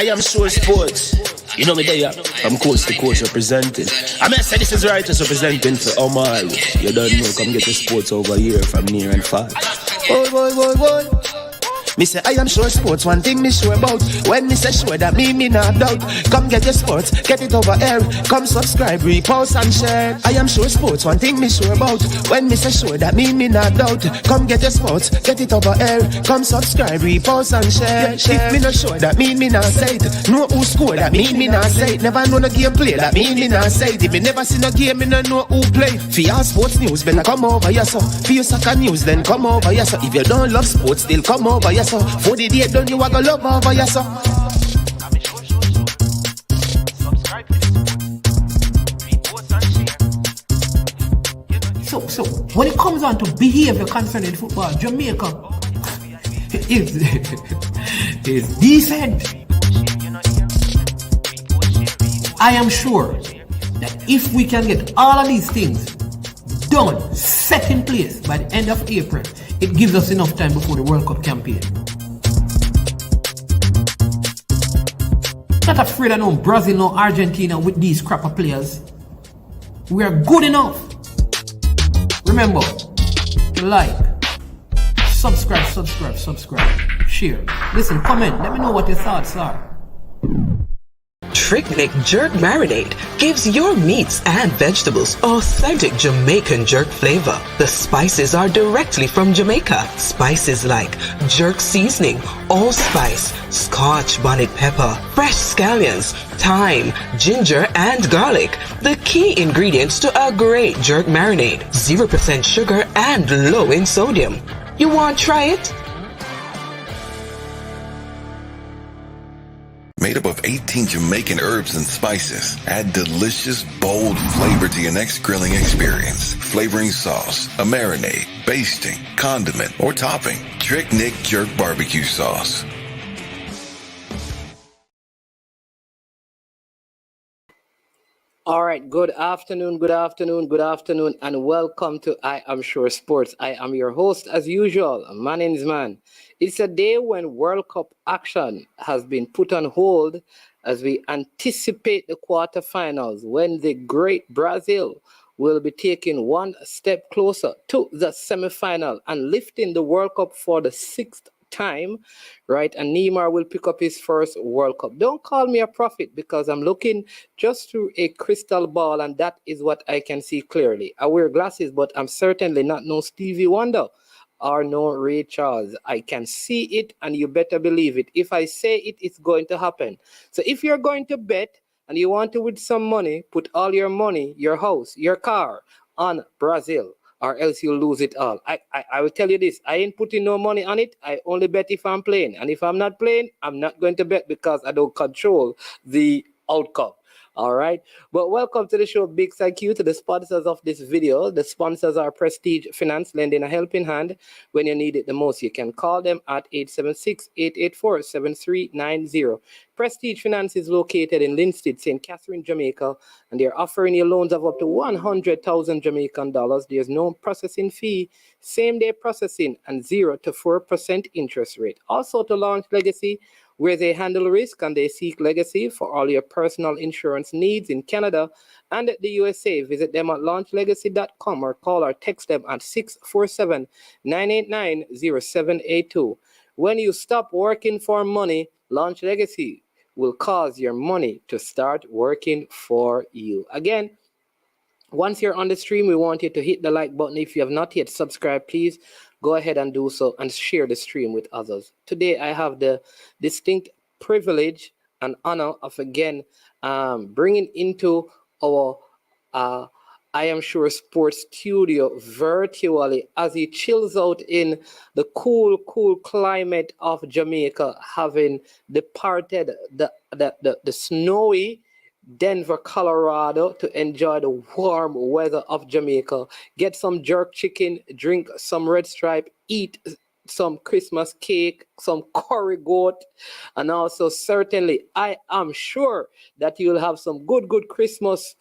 I am sure sports. You know me there, I'm coast to coast representing. I mean, I say this is righteous representing for Omar. You don't know, come get the sports over here from near and far. Boy. Me say I am sure sports, one thing me sure about. When me say sure, that me not doubt. Come get your sports, get it over here. Come subscribe, repost and share. I am sure sports, one thing me sure about. When me say sure, that me not doubt. Come get your sports, get it over here. Come subscribe, repost and share. If me not sure, that me not say it. Know who score, that me not say it. Never know no game play, that me not say it. If me never see no game, me no know who play. For your sports news, better come over here so. For your soccer news, then come over here so. If you don't love sports, still come over here so. For the day done, you a go love over here so. So when it comes on to behavior concerning football, Jamaica is decent. I am sure that if we can get all of these things done, set in place by the end of April, it gives us enough time before the World Cup campaign. Not afraid of no Brazil, no Argentina with these crap of players. We are good enough. Remember, like, subscribe, share. Listen, comment, let me know what your thoughts are. Trick Nick Jerk Marinade gives your meats and vegetables authentic Jamaican jerk flavor. The spices are directly from Jamaica. Spices like jerk seasoning, allspice, scotch bonnet pepper, fresh scallions, thyme, ginger, and garlic. The key ingredients to a great jerk marinade. 0% sugar and low in sodium. You want to try it? Made up of 18 Jamaican herbs and spices. Add delicious, bold flavor to your next grilling experience. Flavoring sauce, a marinade, basting, condiment, or topping. Trick Nick Jerk Barbecue Sauce. All right, good afternoon, and welcome to I Am Sure Sports. I am your host, as usual, Manning's Man. It's a day when World Cup action has been put on hold as we anticipate the quarterfinals, when the great Brazil will be taking one step closer to the semifinal and lifting the World Cup for the sixth time, right? And Neymar will pick up his first World Cup. Don't call me a prophet, because I'm looking just through a crystal ball, and that is what I can see clearly. I wear glasses, but I'm certainly not no Stevie Wonder or no Ray Charles. I can see it, and you better believe it. If I say it, it's going to happen. So if you're going to bet and you want to win some money, put all your money, your house, your car on Brazil, or else you'll lose it all. I will tell you this, I ain't putting no money on it. I only bet if I'm playing. And if I'm not playing, I'm not going to bet, because I don't control the outcome. All right. But welcome to the show. Big thank you to the sponsors of this video. The sponsors are Prestige Finance, lending a helping hand when you need it the most. You can call them at 876-884-7390. Prestige Finance is located in Linstead, St. Catherine, Jamaica, and they're offering you loans of up to 100,000 Jamaican dollars. There's no processing fee, same day processing, and 0 to 4% interest rate. Also to Launch Legacy, where they handle risk and they seek legacy for all your personal insurance needs in Canada and the USA. Visit them at launchlegacy.com or call or text them at 647-989-0782. When you stop working for money, Launch Legacy will cause your money to start working for you. Again, once you're on the stream, we want you to hit the like button. If you have not yet subscribed, please go ahead and do so and share the stream with others. Today, I have the distinct privilege and honor of again bringing into our I Am Sure Sports studio virtually as he chills out in the cool climate of Jamaica, having departed the snowy Denver, Colorado, to enjoy the warm weather of Jamaica. Get some jerk chicken, drink some Red Stripe, eat some Christmas cake, some curry goat, and also certainly I am sure that you'll have some good Christmas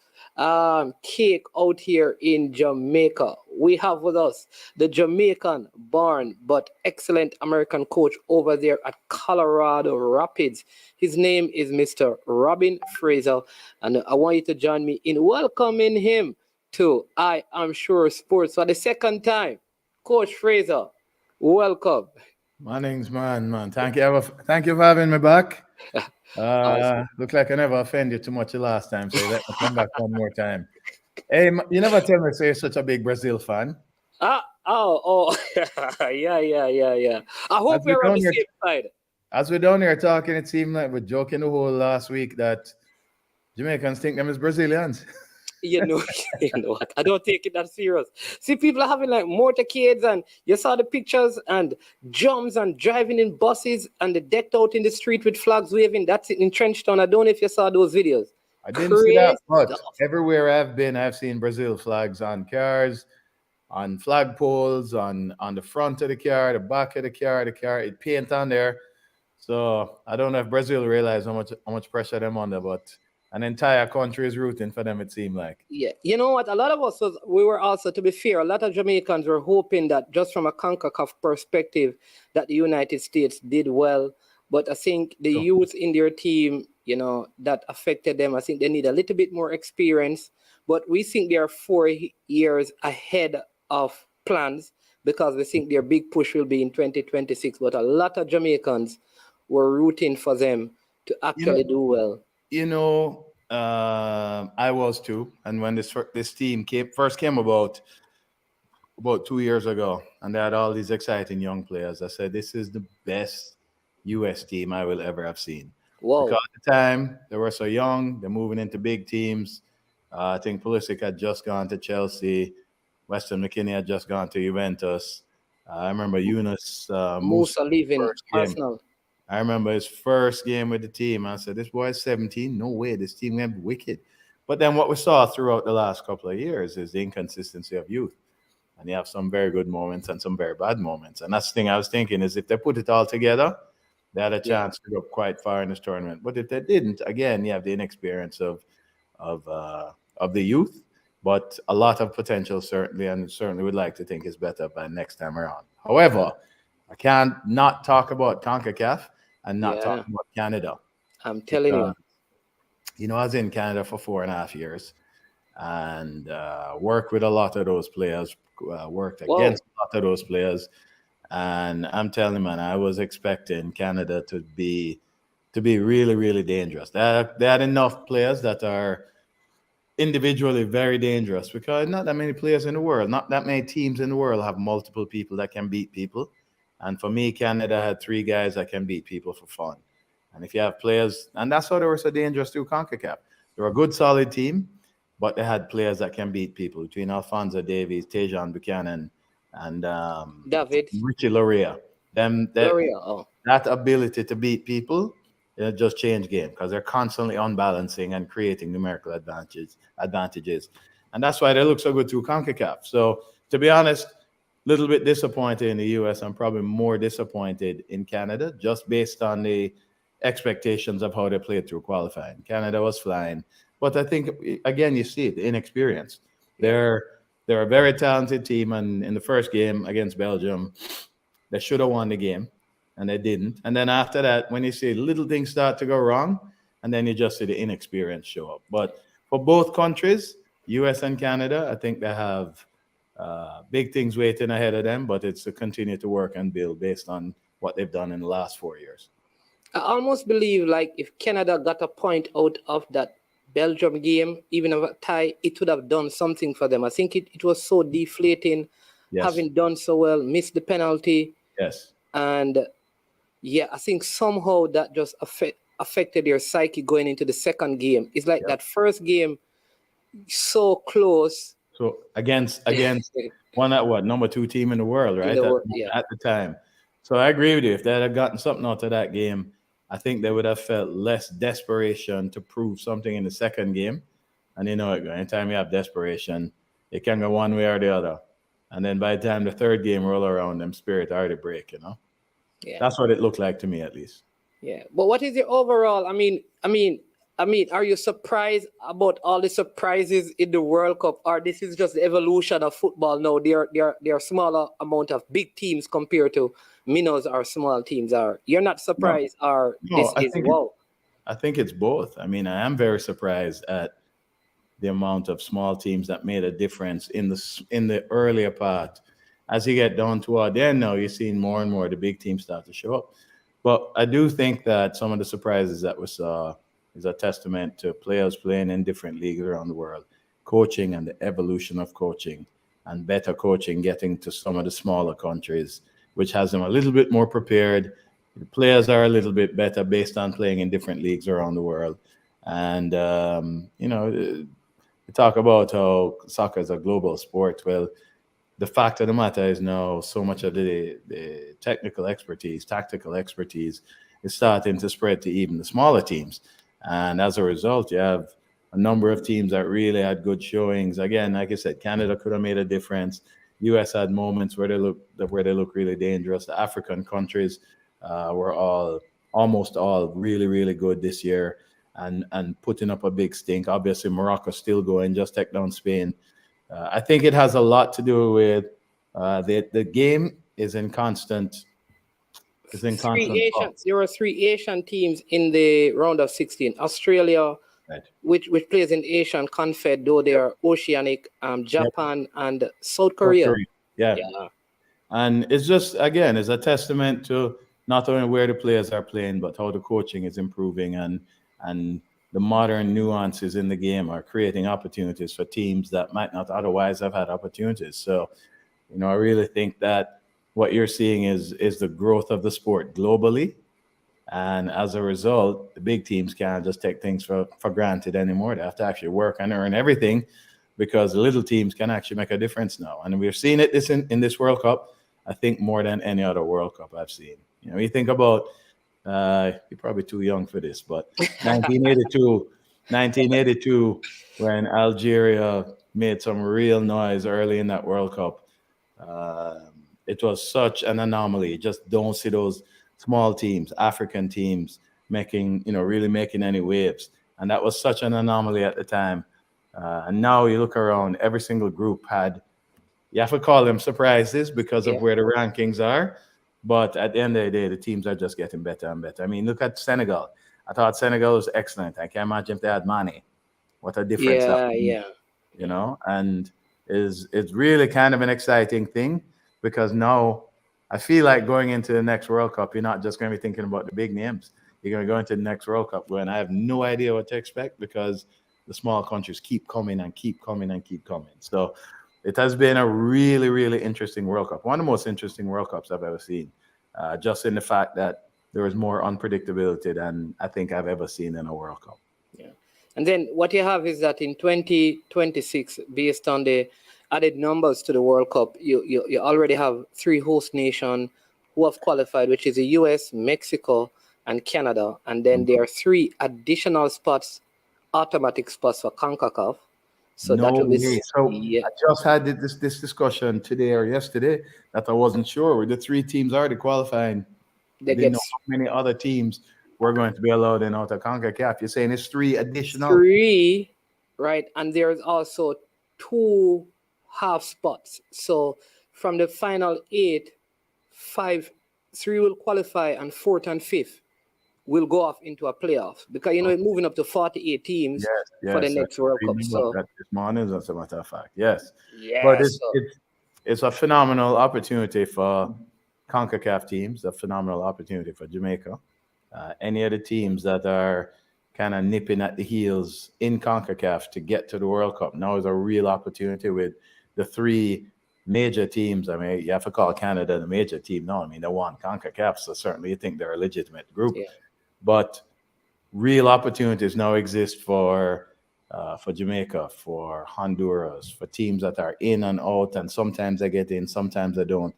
cake out here in Jamaica. We have with us the Jamaican born but excellent American coach over there at Colorado Rapids. His name is Mr. Robin Fraser, and I want you to join me in welcoming him to I Am Sure Sports for the second time. Coach Fraser, welcome. My name's man. Thank you for having me back. Awesome. Look like I never offended you too much the last time, so let me come back one more time. Hey, you never tell me say you're such a big Brazil fan. Oh, yeah. I hope As we we're on down the here, same side. as we're down here talking, it seemed like we're joking the whole last week that Jamaicans think them as Brazilians. You know, you know what? I don't take it that serious. See, people are having like motorcades, and you saw the pictures and jumps and driving in buses and the decked out in the street with flags waving. That's it in Trenchtown. I don't know if you saw those videos. I didn't see that, Crazy but stuff. everywhere I've been, I've seen Brazil flags on cars, on flagpoles, on the front of the car, the back of the car, it paint on there. So I don't know if Brazil realize how much pressure them under, but an entire country is rooting for them. It seemed like. Yeah, you know what? A lot of us we were also, to be fair, a lot of Jamaicans were hoping that just from a Concacaf perspective, that the United States did well. But I think the So, youth in their team, you know, that affected them. I think they need a little bit more experience. But we think they are 4 years ahead of plans because we think their big push will be in 2026. But a lot of Jamaicans were rooting for them to you know, actually do well. I was too, and when this team first came about 2 years ago, and they had all these exciting young players, I said this is the best U.S. team I will ever have seen. Because Wow. at the time they were so young, they're moving into big teams. I think Pulisic had just gone to Chelsea, Weston McKinney had just gone to Juventus. I remember Yunus Musa Musa leaving first game. Arsenal. I remember his first game with the team. I said, "This boy's 17. No way, this team gonna be wicked." But then what we saw throughout the last couple of years is the inconsistency of youth, and you have some very good moments and some very bad moments. And that's the thing I was thinking is if they put it all together, they had a Yeah. chance to go quite far in this tournament. But if they didn't, again, you have the inexperience of the youth, but a lot of potential certainly, and certainly would like to think is better by next time around. However, I can't not talk about CONCACAF and not talk Yeah. about Canada I'm telling because you. I was in Canada for 4.5 years and worked with a lot of those players, worked Whoa. against a lot of those players, and I'm telling you, man, I was expecting Canada to be really, really dangerous. They had enough players that are individually very dangerous because not that many players in the world, not that many teams in the world have multiple people that can beat people. And for me, Canada had three guys that can beat people for fun. And if you have players, and that's why they were so dangerous through CONCACAF. They're a good, solid team, but they had players that can beat people between Alphonso Davies, Tejan Buchanan, and David. Richie Loria. Them that Gloria. Oh, that ability to beat people, it just change game because they're constantly unbalancing and creating numerical advantages, and that's why they look so good through Concacaf. So to be honest, little bit disappointed in the US. I'm probably more disappointed in Canada just based on the expectations of how they played through qualifying. Canada was flying, but I think again you see it, the inexperience. yeah. They're they're a very talented team, and in the first game against Belgium, they should have won the game, and they didn't. And then after that, when you see little things start to go wrong, and then you just see the inexperience show up. But for both countries, US and Canada, I think they have big things waiting ahead of them, but it's to continue to work and build based on what they've done in the last 4 years. I almost believe like if Canada got a point out of that Belgium game, even a tie, it would have done something for them. I think it was so deflating, Yes, having done so well, missed the penalty, yes, and yeah, I think somehow that just affected their psyche going into the second game. It's like yeah. that first game, so close So against one at what number 2 team in the world, in right? the world. Yeah, At the time. So I agree with you. If they had gotten something out of that game, I think they would have felt less desperation to prove something in the second game. And anytime you have desperation, it can go one way or the other. And then by the time the third game roll around, them spirit already break. yeah, That's what it looked like to me, at least. yeah. But what is your overall? I mean, I mean, are you surprised about all the surprises in the World Cup, or this is just the evolution of football now? There are smaller amount of big teams compared to minnows or small teams. Are you're not No, surprised, or no, this is wow? I think it's both. I mean, I am very surprised at the amount of small teams that made a difference in the earlier part. As you get down toward the end now, you're seeing more and more the big teams start to show up. But I do think that some of the surprises that we saw is a testament to players playing in different leagues around the world, coaching and the evolution of coaching and better coaching getting to some of the smaller countries, which has them a little bit more prepared. The players are a little bit better based on playing in different leagues around the world. And, we talk about how soccer is a global sport. Well, the fact of the matter is now so much of the technical expertise, tactical expertise is starting to spread to even the smaller teams. And as a result, you have a number of teams that really had good showings. Again, like I said, Canada could have made a difference. US had moments where they look really dangerous. The African countries were almost all really, really good this year and putting up a big stink. Obviously, Morocco still going, just take down Spain. I think it has a lot to do with the game is in constant flux. There were three Asian teams in the round of 16. Australia, Right. which plays in the Asian Confed, though they are oceanic. Japan and South South Korea. Korea. Yeah. Yeah, And it's just, again, it's a testament to not only where the players are playing, but how the coaching is improving and the modern nuances in the game are creating opportunities for teams that might not otherwise have had opportunities. So, I really think that what you're seeing is the growth of the sport globally. And as a result, the big teams can't just take things for granted anymore. They have to actually work and earn everything because the little teams can actually make a difference now. And we're seeing it in this World Cup, I think, more than any other World Cup I've seen. You think about, you're probably too young for this, but 1982, when Algeria made some real noise early in that World Cup, it was such an anomaly. You just don't see those small teams, African teams, really making any waves. And that was such an anomaly at the time. And now you look around, every single group you have to call them surprises because of yeah, where the rankings are. But at the end of the day, the teams are just getting better and better. I mean, look at Senegal. I thought Senegal was excellent. I can't imagine if they had Mane. What a difference that yeah, would make, yeah. and it's really kind of an exciting thing because now I feel like going into the next World Cup, you're not just going to be thinking about the big names. You're going to go into the next World Cup when I have no idea what to expect because the small countries keep coming and keep coming and keep coming. So it has been a really, really interesting World Cup. One of the most interesting World Cups I've ever seen, just in the fact that there is more unpredictability than I think I've ever seen in a World Cup. Yeah. And then what you have is that in 2026, based on the added numbers to the World Cup, you already have three host nations who have qualified, which is the US, Mexico, and Canada. And then there are three additional spots, automatic spots for Concacaf. So No that will be way. So yeah, I just had this discussion today or yesterday that I wasn't sure. With the three teams already qualifying, I they didn't get know how many other teams were going to be allowed in out of CONCACAF. You're saying it's three additional? three, right? And there's also two half spots. So from the final eight, three will qualify, and fourth and fifth will go off into a playoff because moving up to 48 teams Yes, for the yes. next World I Cup. remember So that this morning, as a matter of fact. Yes. But yeah, so it's a phenomenal opportunity for CONCACAF teams, a phenomenal opportunity for Jamaica. Any of the teams that are kind of nipping at the heels in CONCACAF to get to the World Cup now is a real opportunity with the three major teams. I mean, you have to call Canada the major team. No, I mean, they won CONCACAF, so certainly you think they're a legitimate group. yeah, But real opportunities now exist for Jamaica, for Honduras, for teams that are in and out, and sometimes they get in, sometimes they don't.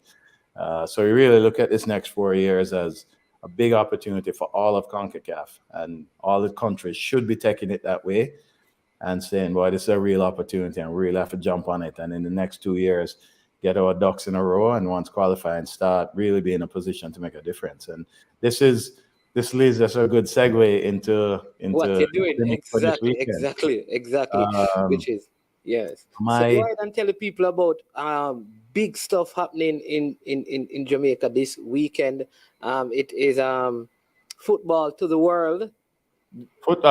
So you really look at this next 4 years as a big opportunity for all of CONCACAF, and all the countries should be taking it that way and saying, "Boy, this is a real opportunity, and we really have to jump on it." And in the next 2 years, get our ducks in a row, and once qualifying, start really be in a position to make a difference. And this is this leads us a good segue into What you're doing. for this Exactly, weekend. exactly. Um, Which is, yes. So go my ahead and tell the people about big stuff happening in Jamaica this weekend. It is football to the world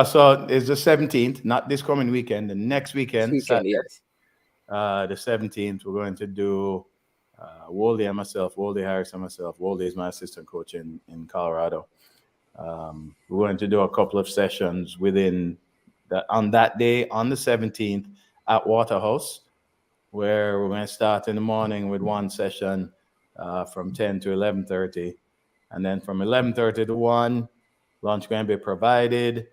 so it's the 17th, not this coming weekend, the next this weekend, weekend, Saturday, yes. the 17th. We're going to do Wolde and myself, Wolde Harris and myself. Wolde is my assistant coach in Colorado. We're going to do a couple of sessions on that day, on the 17th, at Waterhouse, where we're going to start in the morning with one session from 10 to 11:30, and then from 11:30 to 1, lunch going to be provided,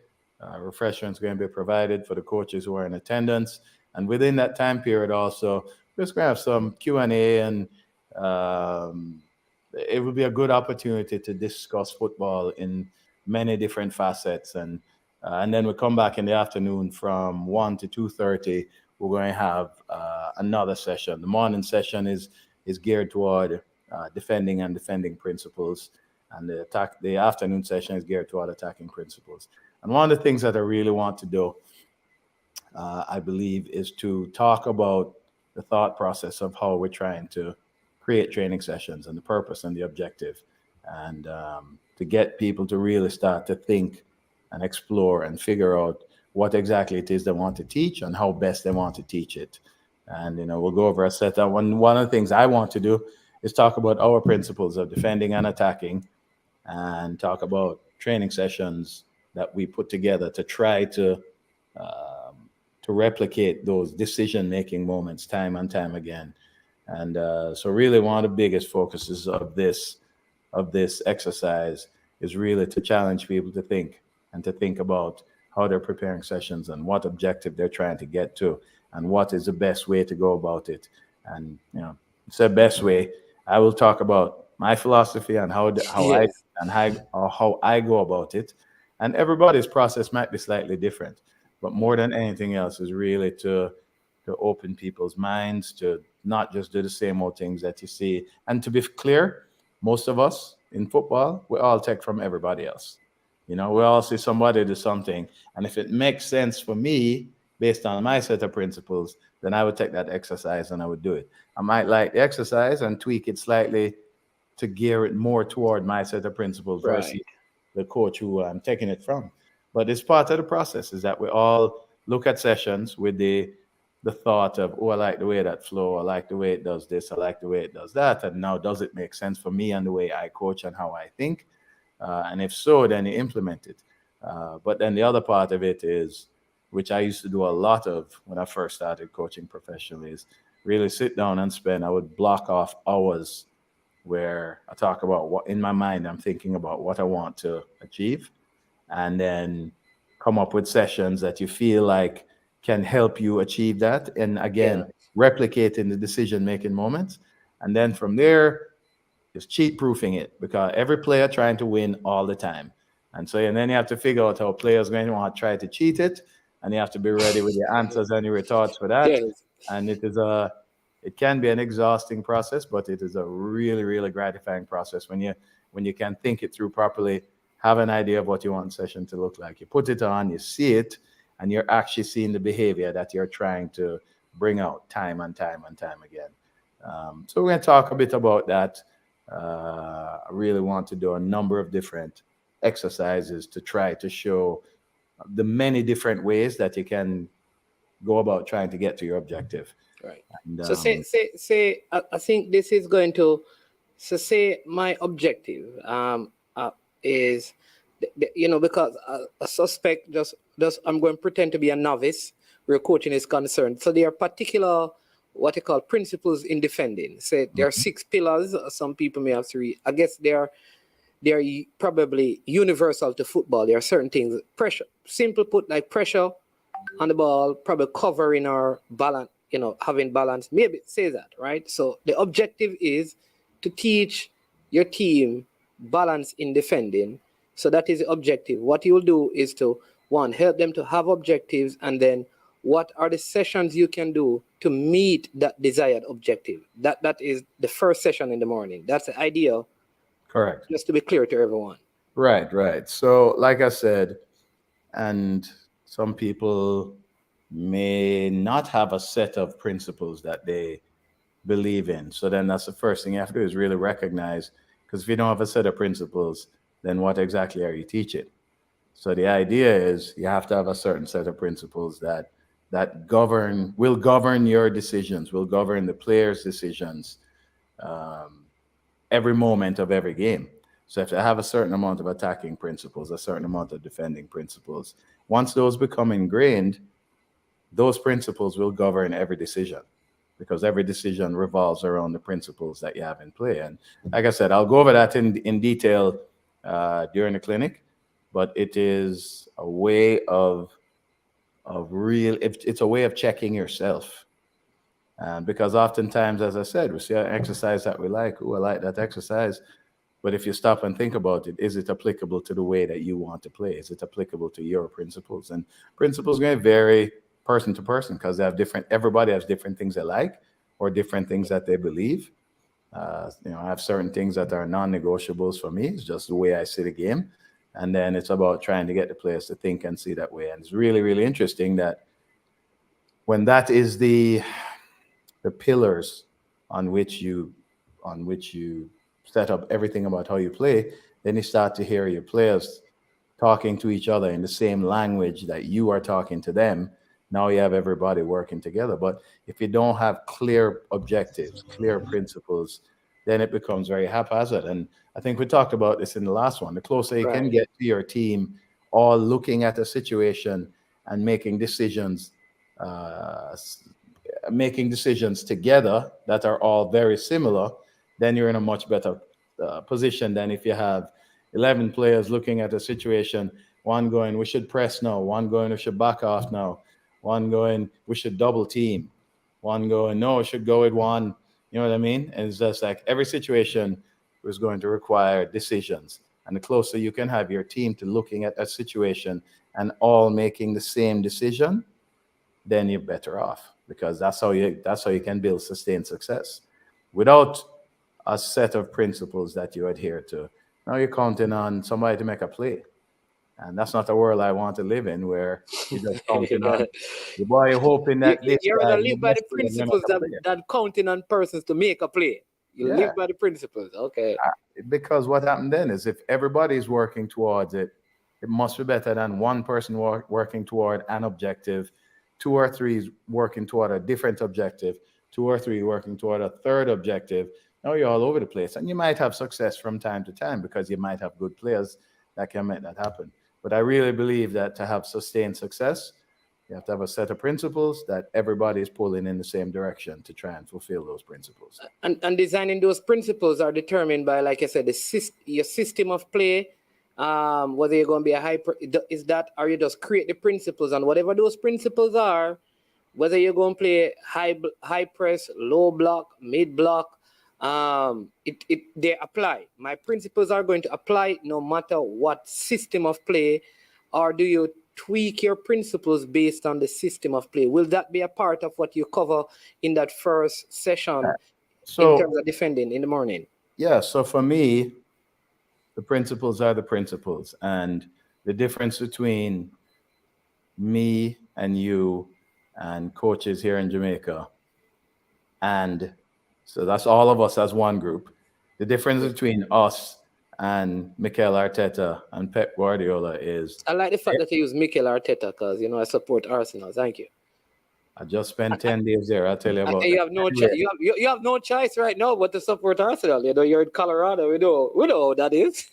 refreshments going to be provided for the coaches who are in attendance, and within that time period also, we're just going to have some Q&A, and it will be a good opportunity to discuss football in many different facets, and then we come back in the afternoon from 1 to 2:30. We're going to have another session. The morning session is geared toward defending principles, and the afternoon session is geared toward attacking principles. And one of the things that I really want to do, I believe, is to talk about the thought process of how we're trying to create training sessions and the purpose and the objective, and to get people to really start to think and explore and figure out what exactly it is they want to teach and how best they want to teach it. And we'll go over a set of one of the things I want to do is talk about our principles of defending and attacking, and talk about training sessions that we put together to try to replicate those decision-making moments time and time again. And so really one of the biggest focuses of this exercise is really to challenge people to think about how they're preparing sessions and what objective they're trying to get to and what is the best way to go about it. And it's the best way. I will talk about my philosophy and how Yes. I go about it. And everybody's process might be slightly different, but more than anything else is really to open people's minds to not just do the same old things that you see. And to be clear, most of us in football, we all take from everybody else. We all see somebody do something, and if it makes sense for me based on my set of principles, then I would take that exercise and I would do it. I might like the exercise and tweak it slightly to gear it more toward my set of principles versus Right. the coach who I'm taking it from. But it's part of the process is that we all look at sessions with the thought of, oh, I like the way that flow, I like the way it does this, I like the way it does that, and now does it make sense for me and the way I coach and how I think? And if so, then you implement it. But then the other part of it is, which I used to do a lot of when I first started coaching professionally, is really sit down and I would block off hours where I talk about what in my mind I'm thinking about what I want to achieve, and then come up with sessions that you feel like can help you achieve that. And Yeah. again, replicating the decision making moments. And then from there, just cheat proofing it, because every player trying to win all the time. And then you have to figure out how players going to want to try to cheat it. And you have to be ready with your answers and your thoughts for that. Yes. And it can be an exhausting process, but it is a really, really gratifying process when you can think it through properly, have an idea of what you want the session to look like. You put it on, you see it, and you're actually seeing the behavior that you're trying to bring out time and time and time again. So we're going to talk a bit about that. I really want to do a number of different exercises to try to show the many different ways that you can go about trying to get to your objective. Right. And, So say I think this is going to, so say my objective is because a suspect just I'm going to pretend to be a novice where coaching is concerned. So there are particular what you call principles in defending. Say there are 6 pillars. Some people may have 3. I guess they are probably universal to football. There are certain things. Pressure, simple put, like pressure on the ball, probably covering or balance, having balance. Maybe say that, right? So the objective is to teach your team balance in defending. So that is the objective. What you will do is to, one, help them to have objectives, and then what are the sessions you can do to meet that desired objective. That is the first session in the morning. That's the idea. correct. Just to be clear to everyone. Right. So, like I said, and some people may not have a set of principles that they believe in. So then that's the first thing you have to do is really recognize, because if you don't have a set of principles, then what exactly are you teaching? So the idea is you have to have a certain set of principles that govern your decisions, will govern the players' decisions, um, every moment of every game. So if they have a certain amount of attacking principles, a certain amount of defending principles, once those become ingrained, those principles will govern every decision, because every decision revolves around the principles that you have in play. And like I said, I'll go over that in detail during the clinic, but it is a way of real. It's a way of checking yourself. Because oftentimes, as I said, we see an exercise that we like. Oh, I like that exercise. But if you stop and think about it, is it applicable to the way that you want to play? Is it applicable to your principles? And principles are going to vary person to person, because they have different. Everybody has different things they like or different things that they believe. I have certain things that are non-negotiables for me. It's just the way I see the game, and then it's about trying to get the players to think and see that way. And it's really, really interesting that when that is the pillars on which you set up everything about how you play, then you start to hear your players talking to each other in the same language that you are talking to them. Now you have everybody working together. But if you don't have clear objectives, clear principles, then it becomes very haphazard. And I think we talked about this in the last one. The closer you can Right. get to your team, all looking at a situation and uh, making decisions together that are all very similar, then you're in a much better position than if you have 11 players looking at a situation, one going, we should press now, one going, we should back off now, one going, we should double team, one going, no, we should go with one. You know what I mean? And it's just like every situation is going to require decisions. And the closer you can have your team to looking at a situation and all making the same decision, then you're better off, because that's how you can build sustained success. Without a set of principles that you adhere to, now you're counting on somebody to make a play, and that's not a world I want to live in, where you're just counting on the boy, you're hoping that this You guy, rather the live by best the player, is going to principles make a play. than counting on persons to make a play. You Yeah, live by the principles. Okay. because what happened then is if everybody's working towards it, it must be better than one person working toward an objective, two or three is working toward a different objective, two or three working toward a third objective. Now you're all over the place, and you might have success from time to time because you might have good players that can make that happen. But I really believe that to have sustained success, you have to have a set of principles that everybody is pulling in the same direction to try and fulfill those principles. And designing those principles are determined by, like I said, your system of play. Whether you're going to be a is that, or you just create the principles, and whatever those principles are, whether you're going to play high press, low block, mid block, they apply. My principles are going to apply no matter what system of play, or do you tweak your principles based on the system of play? Will that be a part of what you cover in that first session in terms So, of defending in the morning? yeah, so for me, the principles are the principles. And the difference between me and you and coaches here in Jamaica, and so that's all of us as one group. The difference between us and Mikel Arteta and Pep Guardiola is I like the fact that you use Mikel Arteta because I support Arsenal. Thank you. I just spent 10 days there. I'll tell you about You that. have no Anyway, you have no choice right now but to support Arsenal. You're in Colorado. We know how that is.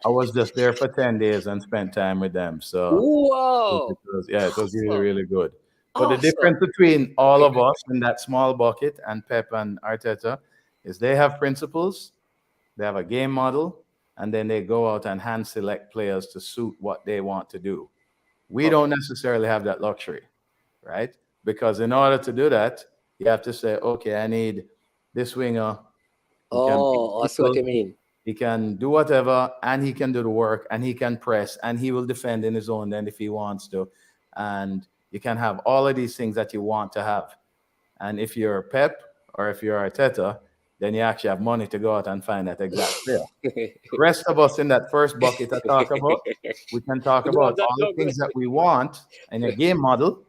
I was just there for 10 days and spent time with them. So Wow, yeah, it was really, awesome, really good. But the awesome. difference between all of us in that small bucket and Pep and Arteta is they have principles, they have a game model, and then they go out and hand select players to suit what they want to do. We Okay. don't necessarily have that luxury, right? Because in order to do that, you have to say, okay, I need this winger. He can be Oh, I see what physical, you mean. he can do whatever, and he can do the work, and he can press, and he will defend in his own end if he wants to. And you can have all of these things that you want to have. And if you're Pep or if you're Arteta, then you actually have money to go out and find that exact player. The rest of us in that first bucket I talk about, we can talk about all the things that we want in a game model,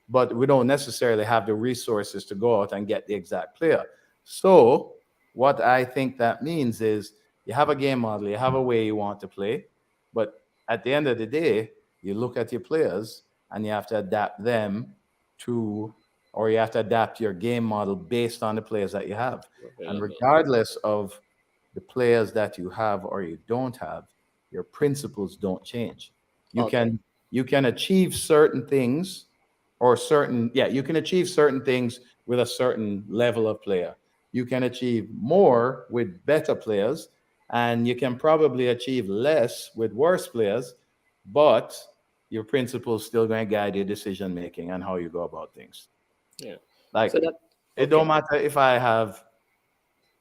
but we don't necessarily have the resources to go out and get the exact player. So what I think that means is you have a game model, you have a way you want to play, but at the end of the day, you look at your players and you have to adapt them to, or you have to adapt your game model based on the players that you have. And regardless of the players that you have or you don't have, your principles don't change. You can achieve certain things you can achieve certain things with a certain level of player. You can achieve more with better players, and you can probably achieve less with worse players, but your principles still going to guide your decision making and how you go about things. Yeah. Like it don't matter if I have,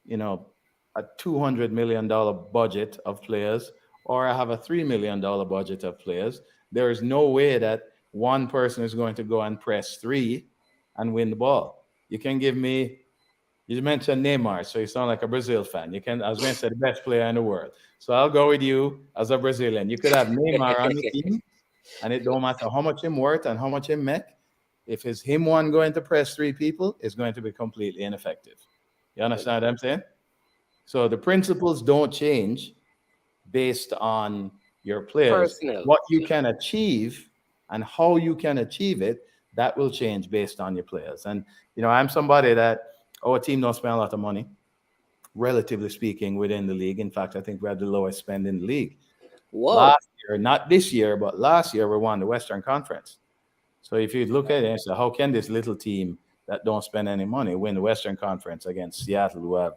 a $200 million budget of players or I have a $3 million budget of players. There is no way that one person is going to go and press 3 and win the ball. You mentioned Neymar, so you sound like a Brazil fan. I was going to say the best player in the world. So I'll go with you as a Brazilian. You could have Neymar on the team, and it don't matter how much him worth and how much him make. If it's him one going to press 3 people, it's going to be completely ineffective. You understand what I'm saying? So the principles don't change based on your players. Personnel. What you can achieve and how you can achieve it, that will change based on your players. And, I'm somebody that our team don't spend a lot of money, relatively speaking, within the league. In fact, I think we have the lowest spend in the league. Whoa. Last year, not this year, but last year, we won the Western Conference. So if you look at it and say, how can this little team that don't spend any money win the Western Conference against Seattle, who have,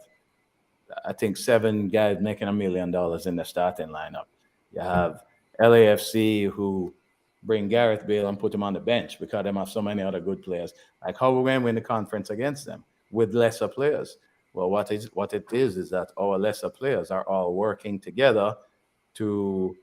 I think, 7 guys making $1 million in the starting lineup? You have LAFC, who bring Gareth Bale and put him on the bench because they have so many other good players. Like, how we going to win the conference against them with lesser players? Well, what it is that our lesser players are all working together to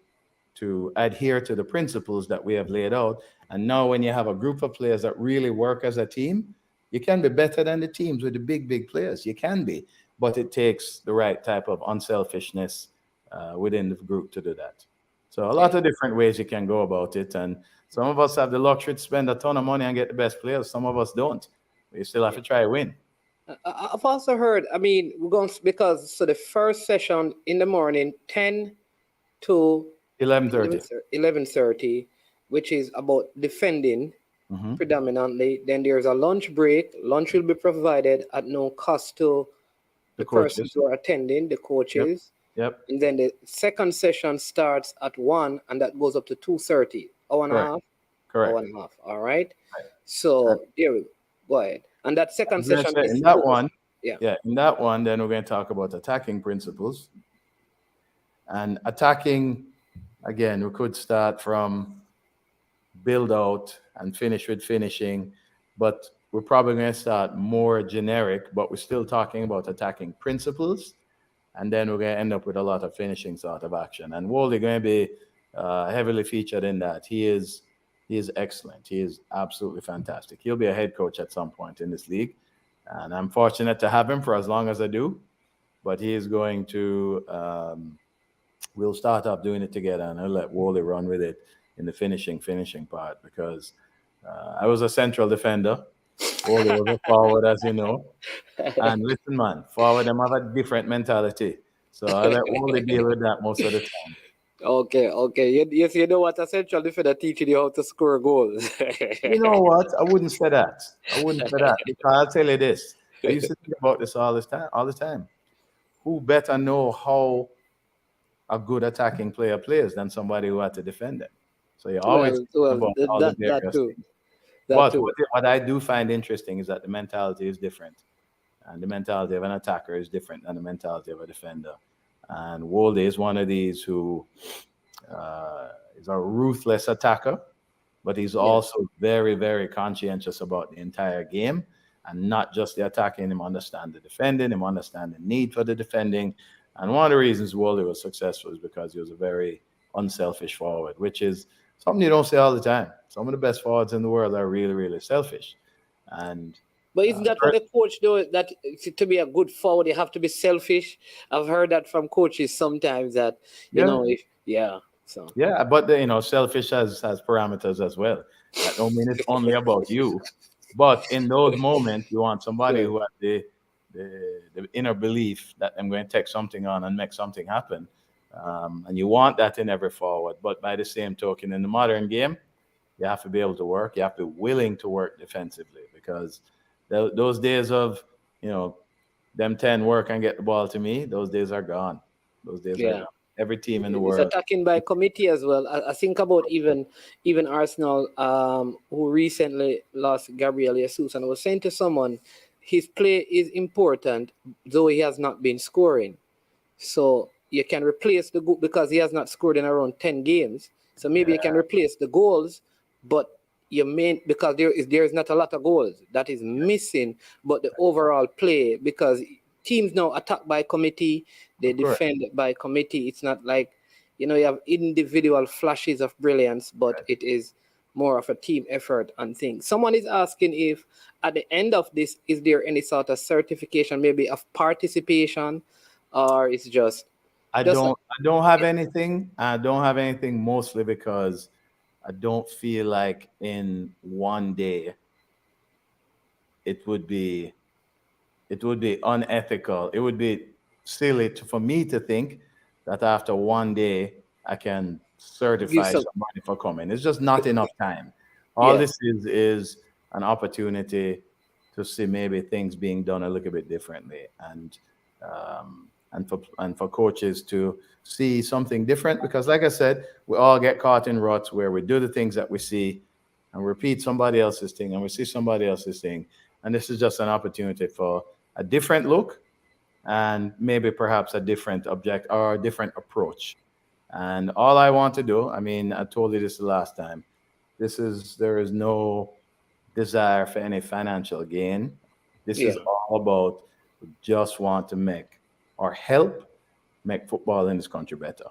adhere to the principles that we have laid out. And now when you have a group of players that really work as a team, you can be better than the teams with the big players. You can be, but it takes the right type of unselfishness within the group to do that. So a lot of different ways you can go about it. And some of us have the luxury to spend a ton of money and get the best players. Some of us don't. We still have to try to win. I've also heard, we're going because the first session in the morning, 10 to 11:30, which is about defending predominantly. Then there's a lunch break. Lunch will be provided at no cost to the persons who are attending, the coaches. Yep. And then the second session starts at 1 and that goes up to 2:30. Hour and a half? Correct. Hour and a half. All right. So there we go. Go ahead. And that second session is in that one. Yeah. In that one, then we're going to talk about attacking principles. And attacking, again, we could start from build out and finish with finishing, but we're probably going to start more generic, but we're still talking about attacking principles. And then we're going to end up with a lot of finishing sort of action. And Wally going to be heavily featured in that. He is excellent. He is absolutely fantastic. He'll be a head coach at some point in this league. And I'm fortunate to have him for as long as I do. But he is going to, we'll start up doing it together, and I'll let Wally run with it in the finishing part, because I was a central defender. Wally was a forward, as you know. And listen, man, forward, them have a different mentality. So I let Wally deal with that most of the time. Okay. Yes, you know what? A central defender teaching you how to score goals. You know what? I wouldn't say that. Because I'll tell you this. I used to think about this all the time. Who better know how a good attacking player plays than somebody who had to defend them? So you always think about all the various things. But what I do find interesting is that the mentality is different. And the mentality of an attacker is different than the mentality of a defender. And Wally is one of these who is a ruthless attacker, but he's also very, very conscientious about the entire game, and not just the attacking. Him understand the defending, him understand the need for the defending. And one of the reasons Wally was successful is because he was a very unselfish forward, which is something you don't see all the time. Some of the best forwards in the world are really, really selfish. And But isn't that what the coach do? That to be a good forward, you have to be selfish. I've heard that from coaches sometimes that Yeah, if so yeah, but selfish has parameters as well. That don't mean it's only about you. But in those moments, you want somebody yeah, who has the inner belief that I'm going to take something on and make something happen. And you want that in every forward. But by the same token, in the modern game, you have to be able to work. You have to be willing to work defensively because those days of, you know, them 10 work and get the ball to me, those days are gone. Those days are yeah. gone. Every team in the It's world. attacking by committee as well. I think about even Arsenal, who recently lost Gabriel Jesus, and I was saying to someone, his play is important, though he has not been scoring. So you can replace the goal because he has not scored in around 10 games. So maybe you can replace the goals, but you mean because there is not a lot of goals that is missing, but the overall play because teams now attack by committee, they Of course. defend by committee. It's not like you have individual flashes of brilliance, but it is more of a team effort and things. Someone is asking if at the end of this, is there any sort of certification, maybe of participation, or it's just I just don't I don't have anything. I don't have anything mostly because I don't feel like in one day it would be unethical. It would be silly for me to think that after one day I can give certify some somebody for coming. It's just not enough time. All yeah this is an opportunity to see maybe things being done a little bit differently, and for coaches to see something different. Because, like I said, we all get caught in ruts where we do the things that we see and repeat somebody else's thing, and we see somebody else's thing, and this is just an opportunity for a different look and maybe perhaps a different object or a different approach. And all I want to do, I mean, I told you this the last time, there is no desire for any financial gain. This yeah is all about we just want to make or help make football in this country better.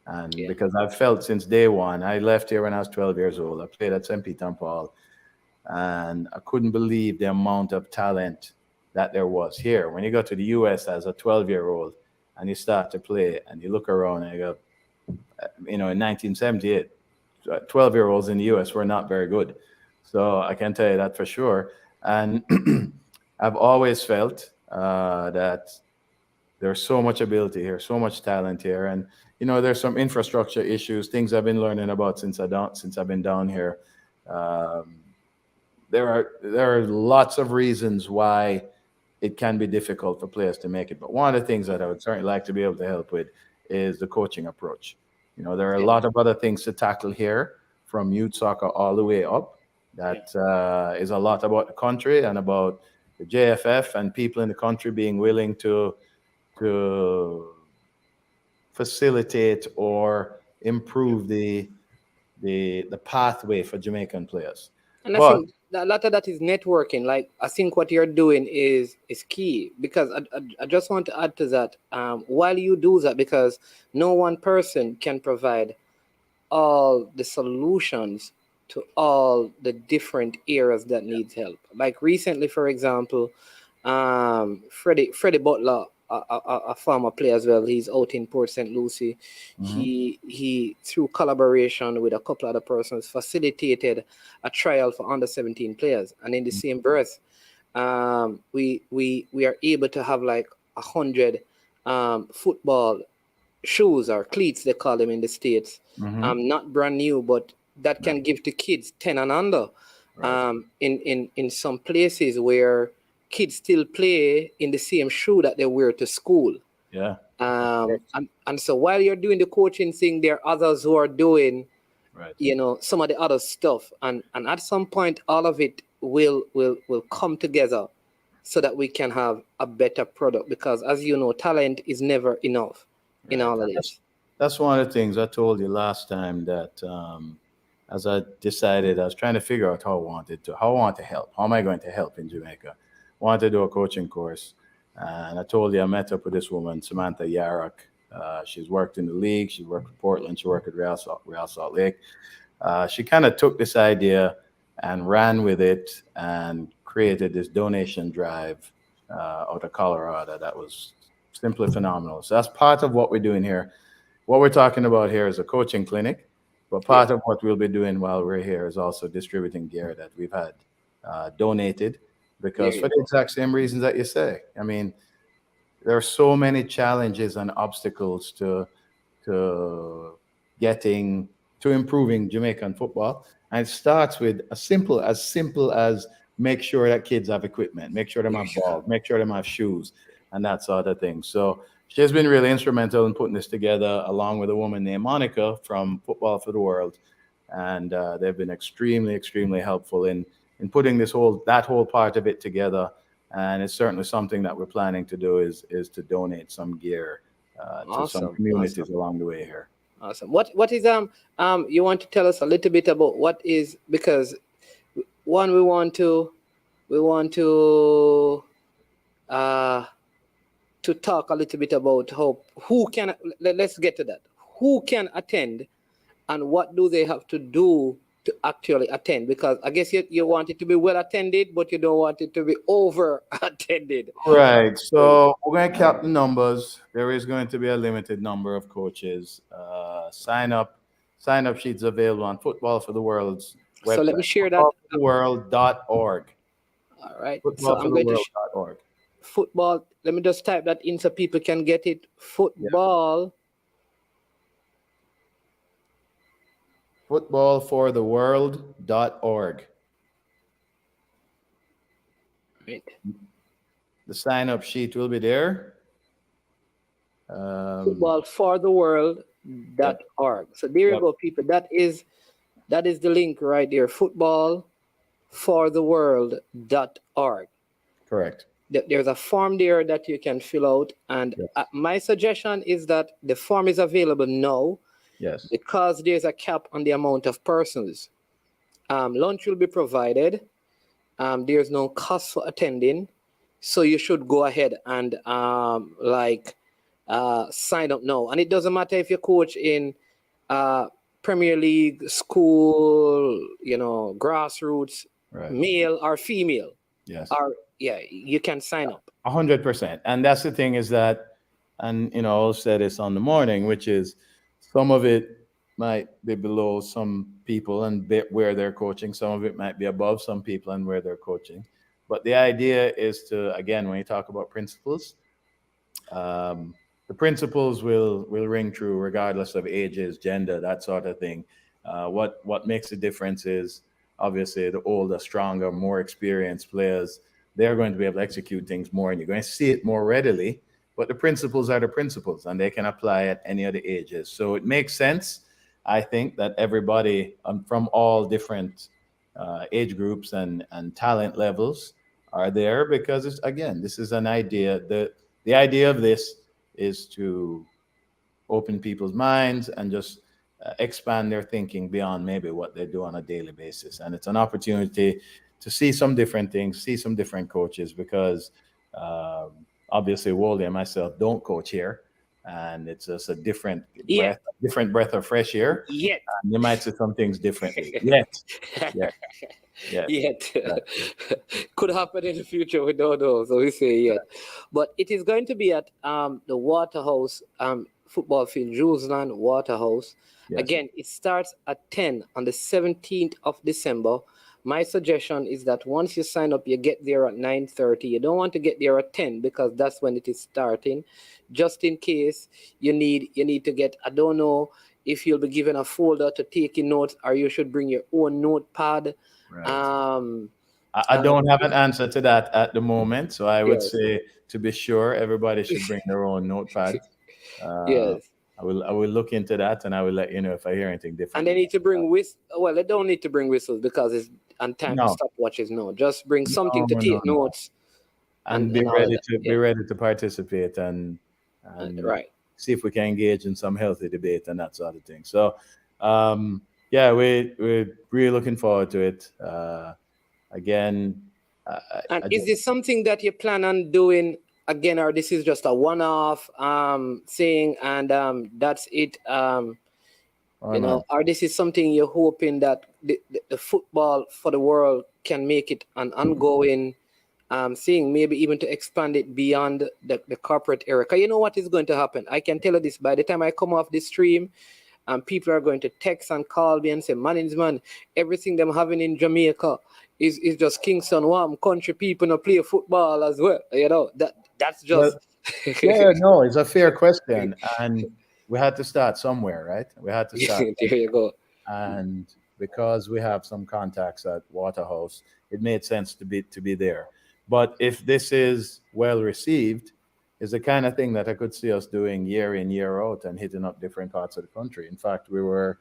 And yeah because I've felt since day one, I left here when I was 12 years old. I played at St. Peter and Paul, and I couldn't believe the amount of talent that there was here. When you go to the US as a 12-year-old and you start to play and you look around and you go, in 1978, 12-year-olds in the US were not very good. So I can tell you that for sure. And I've always felt that there's so much ability here, so much talent here, and there's some infrastructure issues, things I've been learning about since I've been down here. Um, there are lots of reasons why it can be difficult for players to make it. But one of the things that I would certainly like to be able to help with is the coaching approach. There are a yeah lot of other things to tackle here, from youth soccer all the way up. yeah That is a lot about the country and about the JFF and people in the country being willing to facilitate or improve the pathway for Jamaican players. And I But think that a lot of that is networking. Like I think what you're doing is key because I just want to add to that. While you do that, because no one person can provide all the solutions to all the different areas that needs help. Like recently, for example, Freddie Butler, a former player as well. He's out in Port St. Lucie. mhm, He through collaboration with a couple other persons facilitated a trial for under 17 players, and in the same breath, we are able to have like 100 football shoes or cleats they call them in the States, mhm, not brand new, but that can give to kids 10 and under, right. in some places where kids still play in the same shoe that they wear to school. Yeah. And so while you're doing the coaching thing, there are others who are doing Right. some of the other stuff, and at some point all of it will come together so that we can have a better product, because as you know, talent is never enough in Right. all of And this. that's one of the things I told you last time, that as I decided, I was trying to figure out how I want to help. How am I going to help in Jamaica? I wanted to do a coaching course. And I told you I met up with this woman, Samantha Yarrock. She's worked in the league. She worked with Portland. She worked at Real Salt Lake. She kind of took this idea and ran with it and created this donation drive out of Colorado that was simply phenomenal. So that's part of what we're doing here. What we're talking about here is a coaching clinic, but part of what we'll be doing while we're here is also distributing gear that we've had donated, because for the exact same reasons that you say. I mean, there are so many challenges and obstacles to getting to improving Jamaican football, and it starts with as simple as make sure that kids have equipment, make sure they have balls, make sure they have shoes, and that sort of thing. So she has been really instrumental in putting this together, along with a woman named Monica from Football for the World, and they've been extremely helpful in putting that whole part of it together. And it's certainly something that we're planning to do is to donate some gear to some communities along the way here. Awesome. What is you want to tell us a little bit about what is, because one, we want to talk a little bit about who can, let's get to that. Who can attend and what do they have to do to actually attend? Because I guess you want it to be well attended, but you don't want it to be over attended. Right. So we're going to cap the numbers. There is going to be a limited number of coaches. Sign up sheets available on Football for the World's website. So let me share that. footballfortheworld.org. All right. So I'm going to football. Let me just type that in so people can get it. Football. Footballfortheworld.org. Right. The sign-up sheet will be there. Footballfortheworld.org. So there you go, people. That is the link right there. Footballfortheworld.org. Correct. There's a form there that you can fill out. And my suggestion is that the form is available now. Yes. Because there's a cap on the amount of persons. Lunch will be provided. There's no cost for attending. So you should go ahead and sign up now. And it doesn't matter if you coach in Premier League, school, grassroots, male or female. Yes. You can sign up. 100%. And that's the thing is that, and I'll say this on the morning, which is, some of it might be below some people and where they're coaching. Some of it might be above some people and where they're coaching. But the idea is to, again, when you talk about principles, the principles will ring true regardless of ages, gender, that sort of thing. What makes a difference is obviously the older, stronger, more experienced players. They're going to be able to execute things more, and you're going to see it more readily. But the principles are the principles, and they can apply at any of the ages. So it makes sense, I think, that everybody from all different age groups and talent levels are there, because this is an idea. The idea of this is to open people's minds and just expand their thinking beyond maybe what they do on a daily basis. And it's an opportunity to see some different things, see some different coaches, because obviously, Wally and myself don't coach here, and it's just a different breath of fresh air. Yet. And you might see some things differently. Yet. Could happen in the future, we don't know, so we say yet. But it is going to be at the Waterhouse football field, Julesland Waterhouse. Yes. Again, it starts at 10 on the 17th of December. My suggestion is that once you sign up, you get there at 9:30. You don't want to get there at 10 because that's when it is starting. Just in case you need to get, I don't know if you'll be given a folder to take in notes, or you should bring your own notepad. Right. I don't have an answer to that at the moment, so I would say, to be sure, everybody should bring their own notepad. Yes. I will look into that, and I will let you know if I hear anything different. And they need to bring well, they don't need to bring whistles because it's and time to stop watches. No, just bring something to take notes. And be ready to participate and see if we can engage in some healthy debate and that sort of thing. So we're really looking forward to it. Is this something that you plan on doing again, or this is just a one-off thing and that's it? All right, man. Or this is something you're hoping that the football for the world can make it an ongoing thing, maybe even to expand it beyond the corporate era. Because you know what is going to happen? I can tell you this, by the time I come off this stream, people are going to text and call me and say, man, everything them having in Jamaica is just Kingston Warm country people no play football as well. That's Well, just yeah, no, it's a fair question, and we had to start somewhere, right? We had to start, there you go. and because we have some contacts at Waterhouse, it made sense to be there. But if this is well received, is the kind of thing that I could see us doing year in, year out, and hitting up different parts of the country. In fact, we were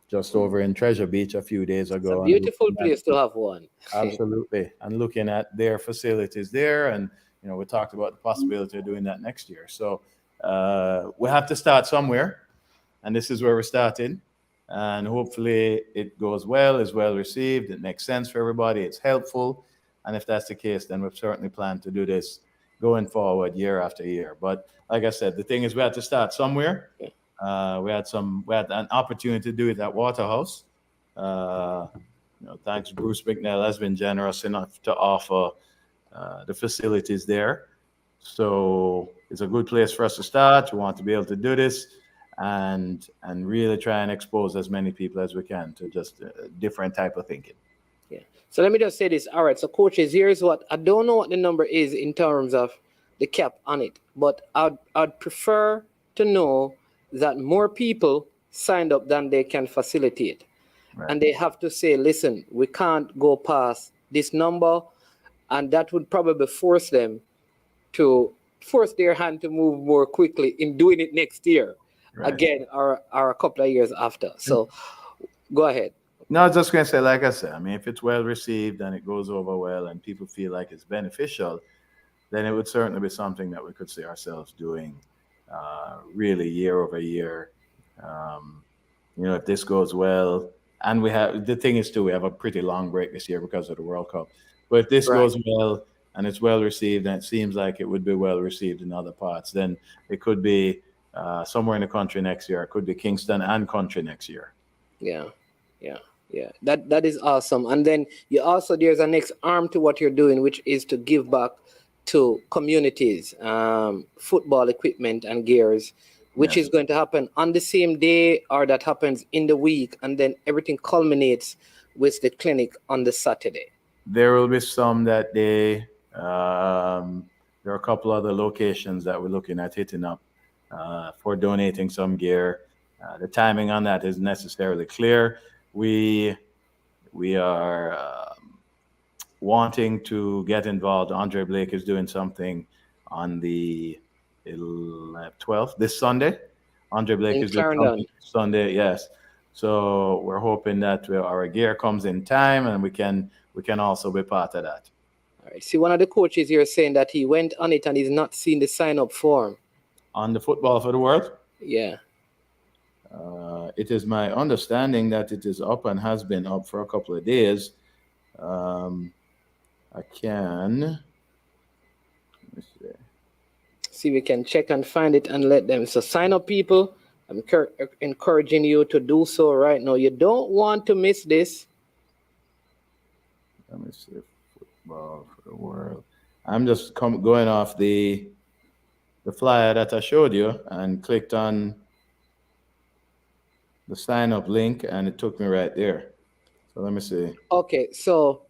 just over in Treasure Beach a few days It's a ago, and beautiful place to have one. absolutely, and looking at their facilities there, and we talked about the possibility of doing that next year. So we have to start somewhere, and this is where we're starting. And hopefully it goes well, is well received, it makes sense for everybody, it's helpful. And if that's the case, then we've certainly planned to do this going forward year after year. But like I said, the thing is we had to start somewhere. We had an opportunity to do it at Waterhouse. Thanks, Bruce McNeil has been generous enough to offer the facilities there. So it's a good place for us to start. We want to be able to do this and really try and expose as many people as we can to just a different type of thinking. Yeah. So let me just say this. All right. So coaches, here's what I don't know what the number is in terms of the cap on it, but I'd prefer to know that more people signed up than they can facilitate. Right. And they have to say, listen, we can't go past this number. And that would probably force them to force their hand to move more quickly in doing it next year, Right. again, or a couple of years after. So go ahead. No, I was just going to say, like I said, I mean, if it's well received and it goes over well and people feel like it's beneficial, then it would certainly be something that we could see ourselves doing really year over year. If this goes well, and the thing is too, we have a pretty long break this year because of the World Cup. But if this goes well and it's well received, and it seems like it would be well received in other parts, then it could be somewhere in the country next year. It could be Kingston and country next year. Yeah. That is awesome. And then there's a next arm to what you're doing, which is to give back to communities, football equipment and gears, which is going to happen on the same day, or that happens in the week, and then everything culminates with the clinic on the Saturday. There will be some that day. There are a couple other locations that we're looking at hitting up for donating some gear. The timing on that isn't necessarily clear. We are wanting to get involved. Andre Blake is doing something on the 12th, this Sunday. Andre Blake is doing something Sunday, yes. So we're hoping that our gear comes in time, and we can also be part of that. All right. See, one of the coaches here is saying that he went on it and he's not seen the sign-up form. On the Football for the World? Yeah. It is my understanding that it is up and has been up for a couple of days. I can. Let me see. We can check and find it and let them. So sign up, people. I'm encouraging you to do so right now. You don't want to miss this. Let me see. Football for the World. I'm just going off the flyer that I showed you and clicked on the sign up link, and it took me right there. So let me see. Okay, so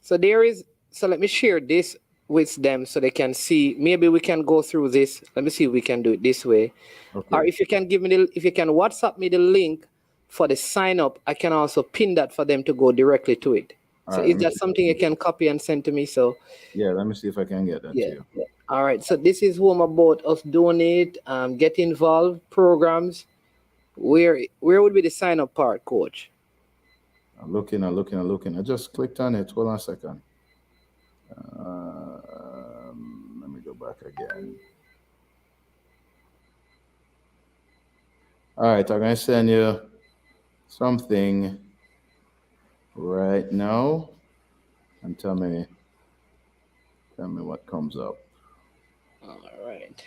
there is. So let me share this with them so they can see. Maybe we can go through this. Let me see if we can do it this way. Okay. Or if you can if you can WhatsApp me the link for the sign up, I can also pin that for them to go directly to it. So is that something you can copy and send to me? So yeah, let me see if I can get that to you. Yeah. All right. So this is what I'm about. Us donate, get involved, programs. Where would be the sign up part, Coach? I'm looking. I just clicked on it. Hold on a second. Let me go back again. All right, I'm going to send you something right now, and tell me what comes up. All right.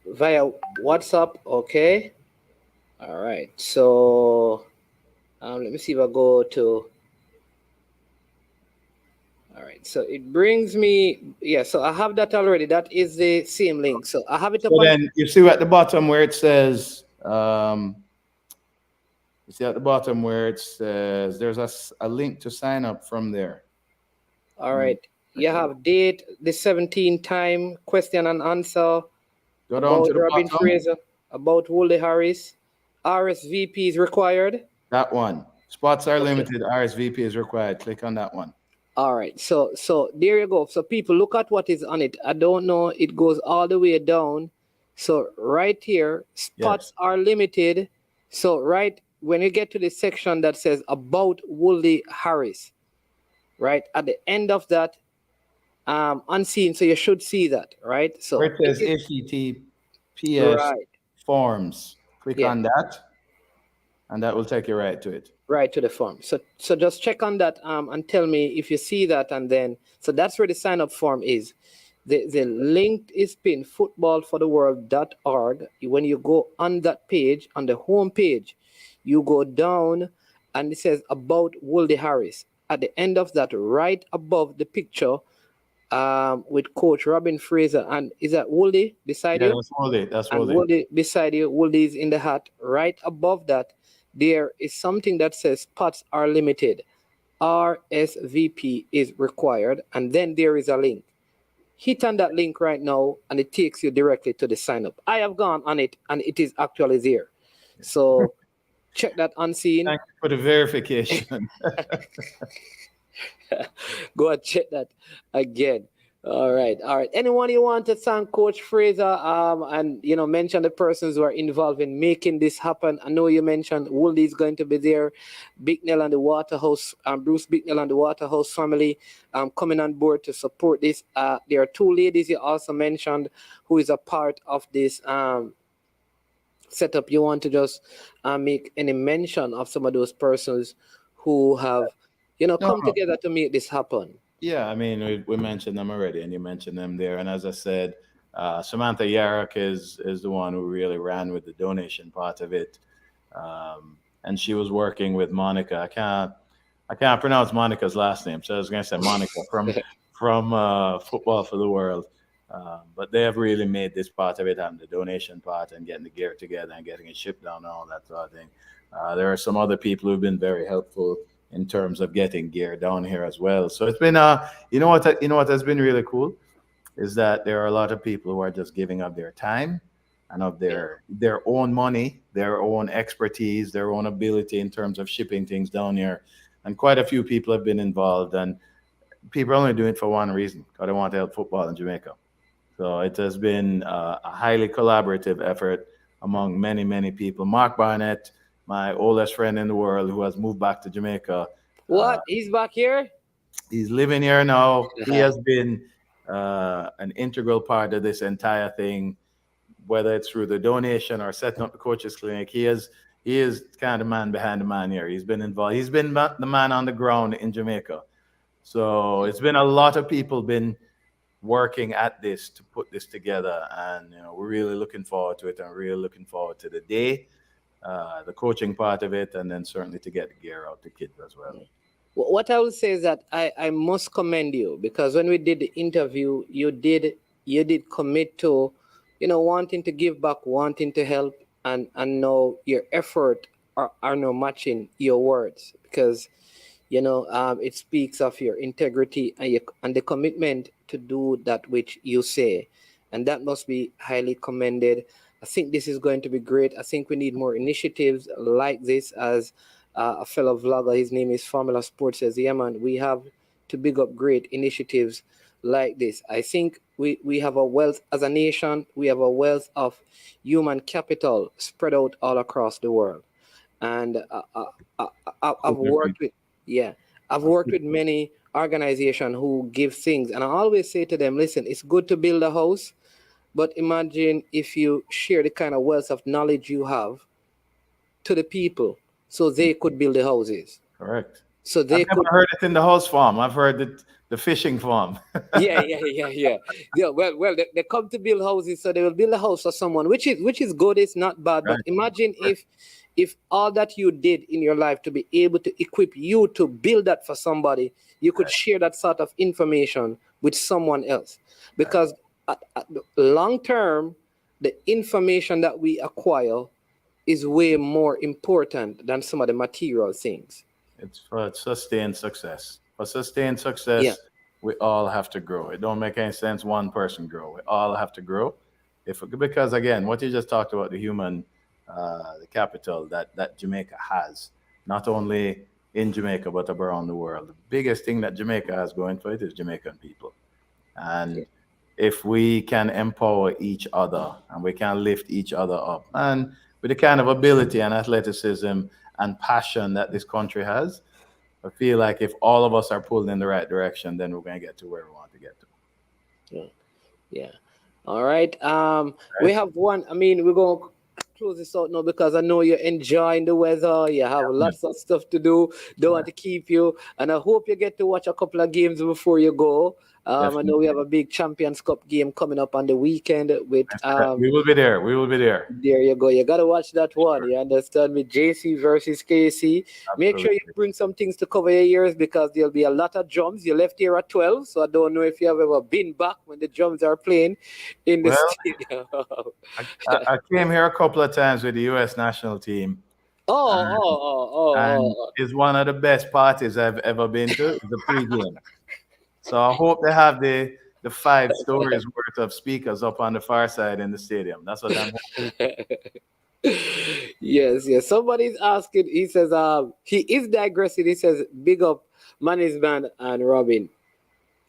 via WhatsApp. Okay. All right. So let me see if I go to. All right. So it brings me. Yeah. So I have that already. That is the same link. So I have it up So on. then you see at the bottom where it says, you see at the bottom where it says there's a link to sign up from there. All right. You have date the 17th time question and answer Go down about to the Robin bottom. Fraser, about Woolley Harris. RSVP is required. That one. Spots are Okay. limited. RSVP is required. Click on that one. All right. So there you go. So people look at what is on it. I don't know. It goes all the way down. So right here, spots Yes. are limited. So right when you get to the section that says about Woolley Harris, right at the end of that, unseen. So you should see that, right? So Where it it says is HTTPS right. forms. Click Yeah. on that, and that will take you right to it. Right to the form. So just check on that and tell me if you see that, and then so that's where the sign up form is. The link is pinned footballfortheworld.org. When you go on that page, on the home page, you go down and it says about Woolley Harris. At the end of that, right above the picture, with Coach Robin Fraser, and is that Woolley beside Yeah, you? that's Woolley. That's And Woolley. Woolley beside you, Woolley is in the hat. Right above that, there is something that says spots are limited. RSVP is required. And then there is a link. Hit on that link right now, and it takes you directly to the sign up. I have gone on it, and it is actually there. So check that unseen. Thank you for the verification. Go and check that again. All right. Anyone you want to thank Coach Fraser, and mention the persons who are involved in making this happen? I know you mentioned Woolly is going to be there, Bicknell and the Waterhouse, Bruce Bicknell and the Waterhouse family, coming on board to support this. There are two ladies you also mentioned who is a part of this setup. You want to just make any mention of some of those persons who have come No. together to make this happen? Yeah, I mean, we mentioned them already, and you mentioned them there. And as I said, Samantha Yarrock is the one who really ran with the donation part of it, and she was working with Monica. I can't pronounce Monica's last name, so I was going to say Monica from Football for the World. But they have really made this part of it, and the donation part, and getting the gear together and getting it shipped down and all that sort of thing. There are some other people who've been very helpful in terms of getting gear down here as well. So it's been you know what has been really cool is that there are a lot of people who are just giving up their time and of their own money, their own expertise, their own ability in terms of shipping things down here. And quite a few people have been involved, and people are only doing it for one reason, because they want to help football in Jamaica. So it has been a highly collaborative effort among many, many people. Mark Barnett, my oldest friend in the world, who has moved back to Jamaica. What? He's back here? He's living here now. He has been an integral part of this entire thing, whether it's through the donation or setting up the coaches clinic. He is kind of the man behind the man here. He's been involved. He's been the man on the ground in Jamaica. So it's been a lot of people been working at this to put this together, and we're really looking forward to it, and really looking forward to the day, the coaching part of it, and then certainly to get the gear out to kids as well. What I will say is that I must commend you, because when we did the interview, you did commit to wanting to give back, wanting to help, and know your effort are no matching your words, because it speaks of your integrity and the commitment to do that which you say, and that must be highly commended. I think this is going to be great. I think we need more initiatives like this. As a fellow vlogger, his name is Formula Sports, says, yeah man, we have to big up great initiatives like this. I think we have a wealth as a nation. We have a wealth of human capital spread out all across the world, and I've worked with many organizations who give things, and I always say to them, listen, it's good to build a house, but imagine if you share the kind of wealth of knowledge you have to the people so they could build the houses. Correct. So I've they never could. heard it in the house farm. I've heard it the fishing farm. Yeah. Well, they come to build houses, so they will build a house for someone, which is good. It's not bad. But Right. imagine if all that you did in your life to be able to equip you to build that for somebody, you could share that sort of information with someone else. Because at the long term, the information that we acquire is way more important than some of the material things. It's for sustained success. For sustained Yeah. success, we all have to grow. It don't make any sense one person grow. We all have to grow. If because again, what you just talked about, the capital that Jamaica has, not only in Jamaica but around the world. The biggest thing that Jamaica has going for it is Jamaican people, and if we can empower each other and we can lift each other up, and with the kind of ability and athleticism and passion that this country has, I feel like if all of us are pulled in the right direction, then we're going to get to where we want to get to. Yeah. All right. We have one. I mean, we're going to close this out now because I know you're enjoying the weather. You have lots of stuff to do. Don't want to keep you. And I hope you get to watch a couple of games before you go. I know we have a big Champions Cup game coming up on the weekend with We will be there. We will be there. there you go. You gotta watch that one. You understand me? JC versus KC. Make sure you Absolutely. bring some things to cover your ears because there'll be a lot of drums. You left here at 12, so I don't know if you have ever been back when the drums are playing in the Well, stadium. I came here a couple of times with the U.S. national team, and Oh. it's one of the best parties I've ever been to. The pregame. So I hope they have the 5 stories worth of speakers up on the far side in the stadium. That's what I'm hoping. Yes. Somebody's asking. He says, he is digressing. He says, big up management and Robin.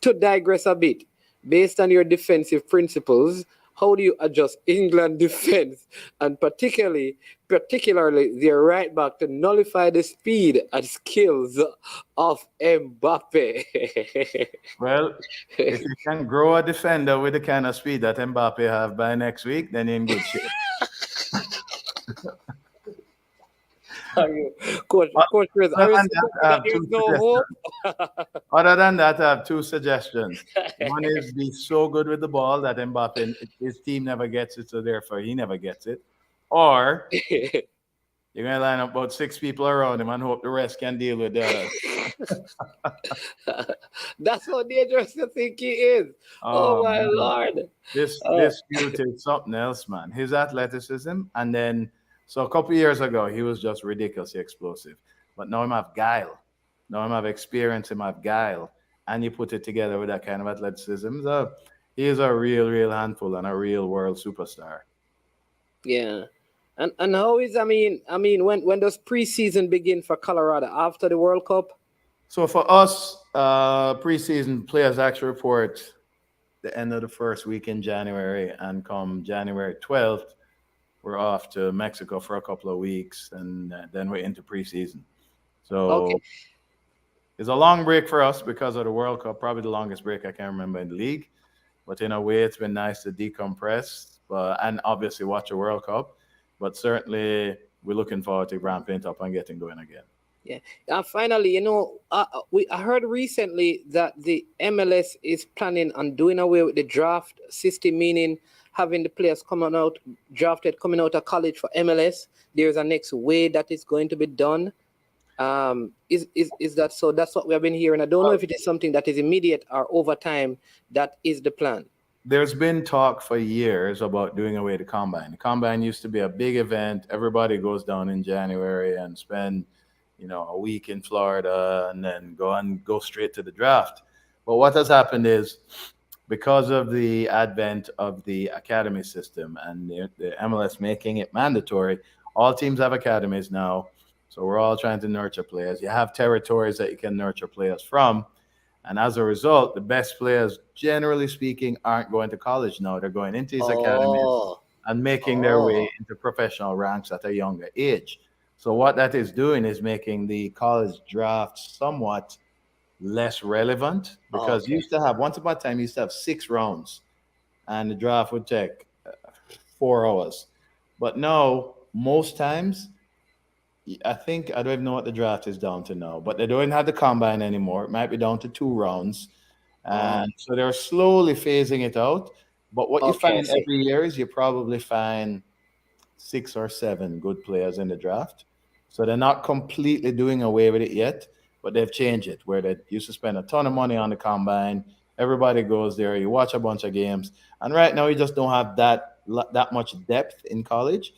To digress a bit, based on your defensive principles, how do you adjust England defense and particularly their right back to nullify the speed and skills of Mbappe? Well, if you can grow a defender with the kind of speed that Mbappe have by next week, then you're in good shape. Coach Chris, are you Other than saying that, I that have there is two no hope? suggestions. Other than that, I have 2 suggestions. One is be so good with the ball that Mbappe, his team never gets it, so therefore he never gets it. Or you're going to line up about 6 people around him and hope the rest can deal with the others. That's how dangerous you think he is. Oh my Man. Lord. This youth is something else, man. His athleticism, and then so a couple years ago he was just ridiculously explosive, but now him have guile, now him have experience, him have guile, and you put it together with that kind of athleticism. So he is a real handful and a real world superstar. Yeah. And how is when does preseason begin for Colorado after the World Cup? So for us, preseason players actually report the end of the first week in January, and come January 12th, we're off to Mexico for a couple of weeks, and then we're into preseason. Okay. So it's a long break for us because of the World Cup, probably the longest break I can remember in the league. But in a way, it's been nice to decompress, and obviously watch a World Cup. But certainly, we're looking forward to ramping it up and getting going again. Yeah. Finally, I heard recently that the MLS is planning on doing away with the draft system, meaning having the players coming out of college for MLS. There's a next way that is going to be done. Is that so? That's what we have been hearing. I don't know if it is something that is immediate or over time. That is the plan. There's been talk for years about doing away the combine. The combine used to be a big event. Everybody goes down in January and spend, a week in Florida and then go straight to the draft. But what has happened is, because of the advent of the academy system and the MLS making it mandatory, all teams have academies now. So we're all trying to nurture players. You have territories that you can nurture players from. And as a result, the best players, generally speaking, aren't going to college now. They're going into these academies and making their way into professional ranks at a younger age. So what that is doing is making the college draft somewhat less relevant, because you used to have, once upon a time, you used to have 6 rounds and the draft would take 4 hours. But now, most times, I think I don't even know what the draft is down to now, but they don't have the combine anymore. It might be down to 2 rounds, Oh, and so they're slowly phasing it out. But what you okay, I find see. every year is you probably find 6 or 7 good players in the draft. So they're not completely doing away with it yet, but they've changed it where they used to spend a ton of money on the combine. Everybody goes there, you watch a bunch of games, and right now you just don't have that much depth in college.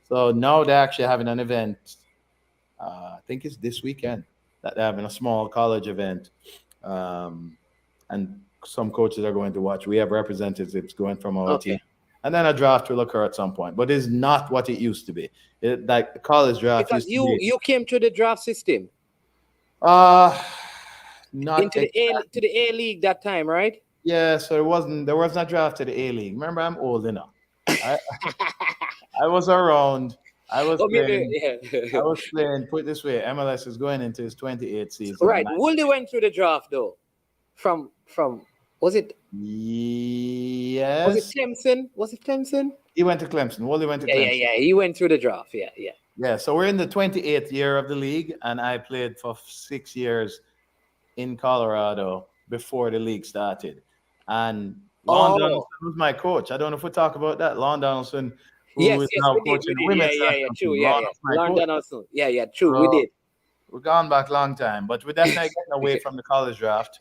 So now they're actually having an event. I think it's this weekend that they're having a small college event, um, and some coaches are going to watch. We have representatives going from our team, Okay. and then a draft will occur at some point. But it's not what it used to be. Like the college draft Because used to you be. you came through the draft system Uh not into the exactly. A League that time, right? Yeah, so there was not draft to the A League. Remember, I'm old enough. I I was around. I was Oh, maybe, playing. yeah. I was playing. Put it this way, MLS is going into his 28th season, Right. and Wooldie went through the draft though. From was it yes, Clemson? Was it Clemson? he went to Clemson. Wally went to Yeah, yeah, Clemson. yeah. He went through the draft. Yeah, yeah. Yeah, so we're in the 28th year of the league, and I played for 6 years in Colorado before the league started. And Lon Oh, Donaldson was my coach. I don't know if we talk about that. Lon Donaldson, who yes, is yes, now we did, we coaching the did. Yeah, women's yeah, yeah. national True. team. Yeah, Lon yeah. was my coach. London also. Yeah, yeah. True. We So did. we're gone back long time, but we're definitely getting away from the college draft.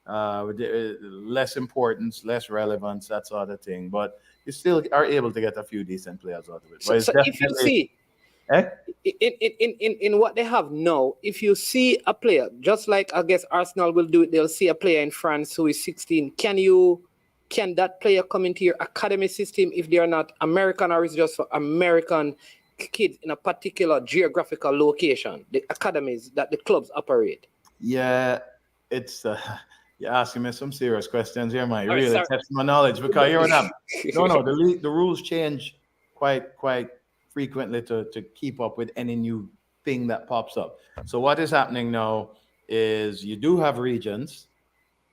With less importance, less relevance, that sort of thing. But you still are able to get a few decent players out of it. So, But it's so if you definitely, see eh? in what they have now, if you see a player, just like I guess Arsenal will do it, they'll see a player in France who is 16. Can that player come into your academy system if they are not American, or is it just for American kids in a particular geographical location, the academies that the clubs operate? Yeah, it's you're asking me some serious questions here, man. You All right, really sorry. test my knowledge because you're not. No, the rules change quite frequently to keep up with any new thing that pops up. So what is happening now is you do have regions,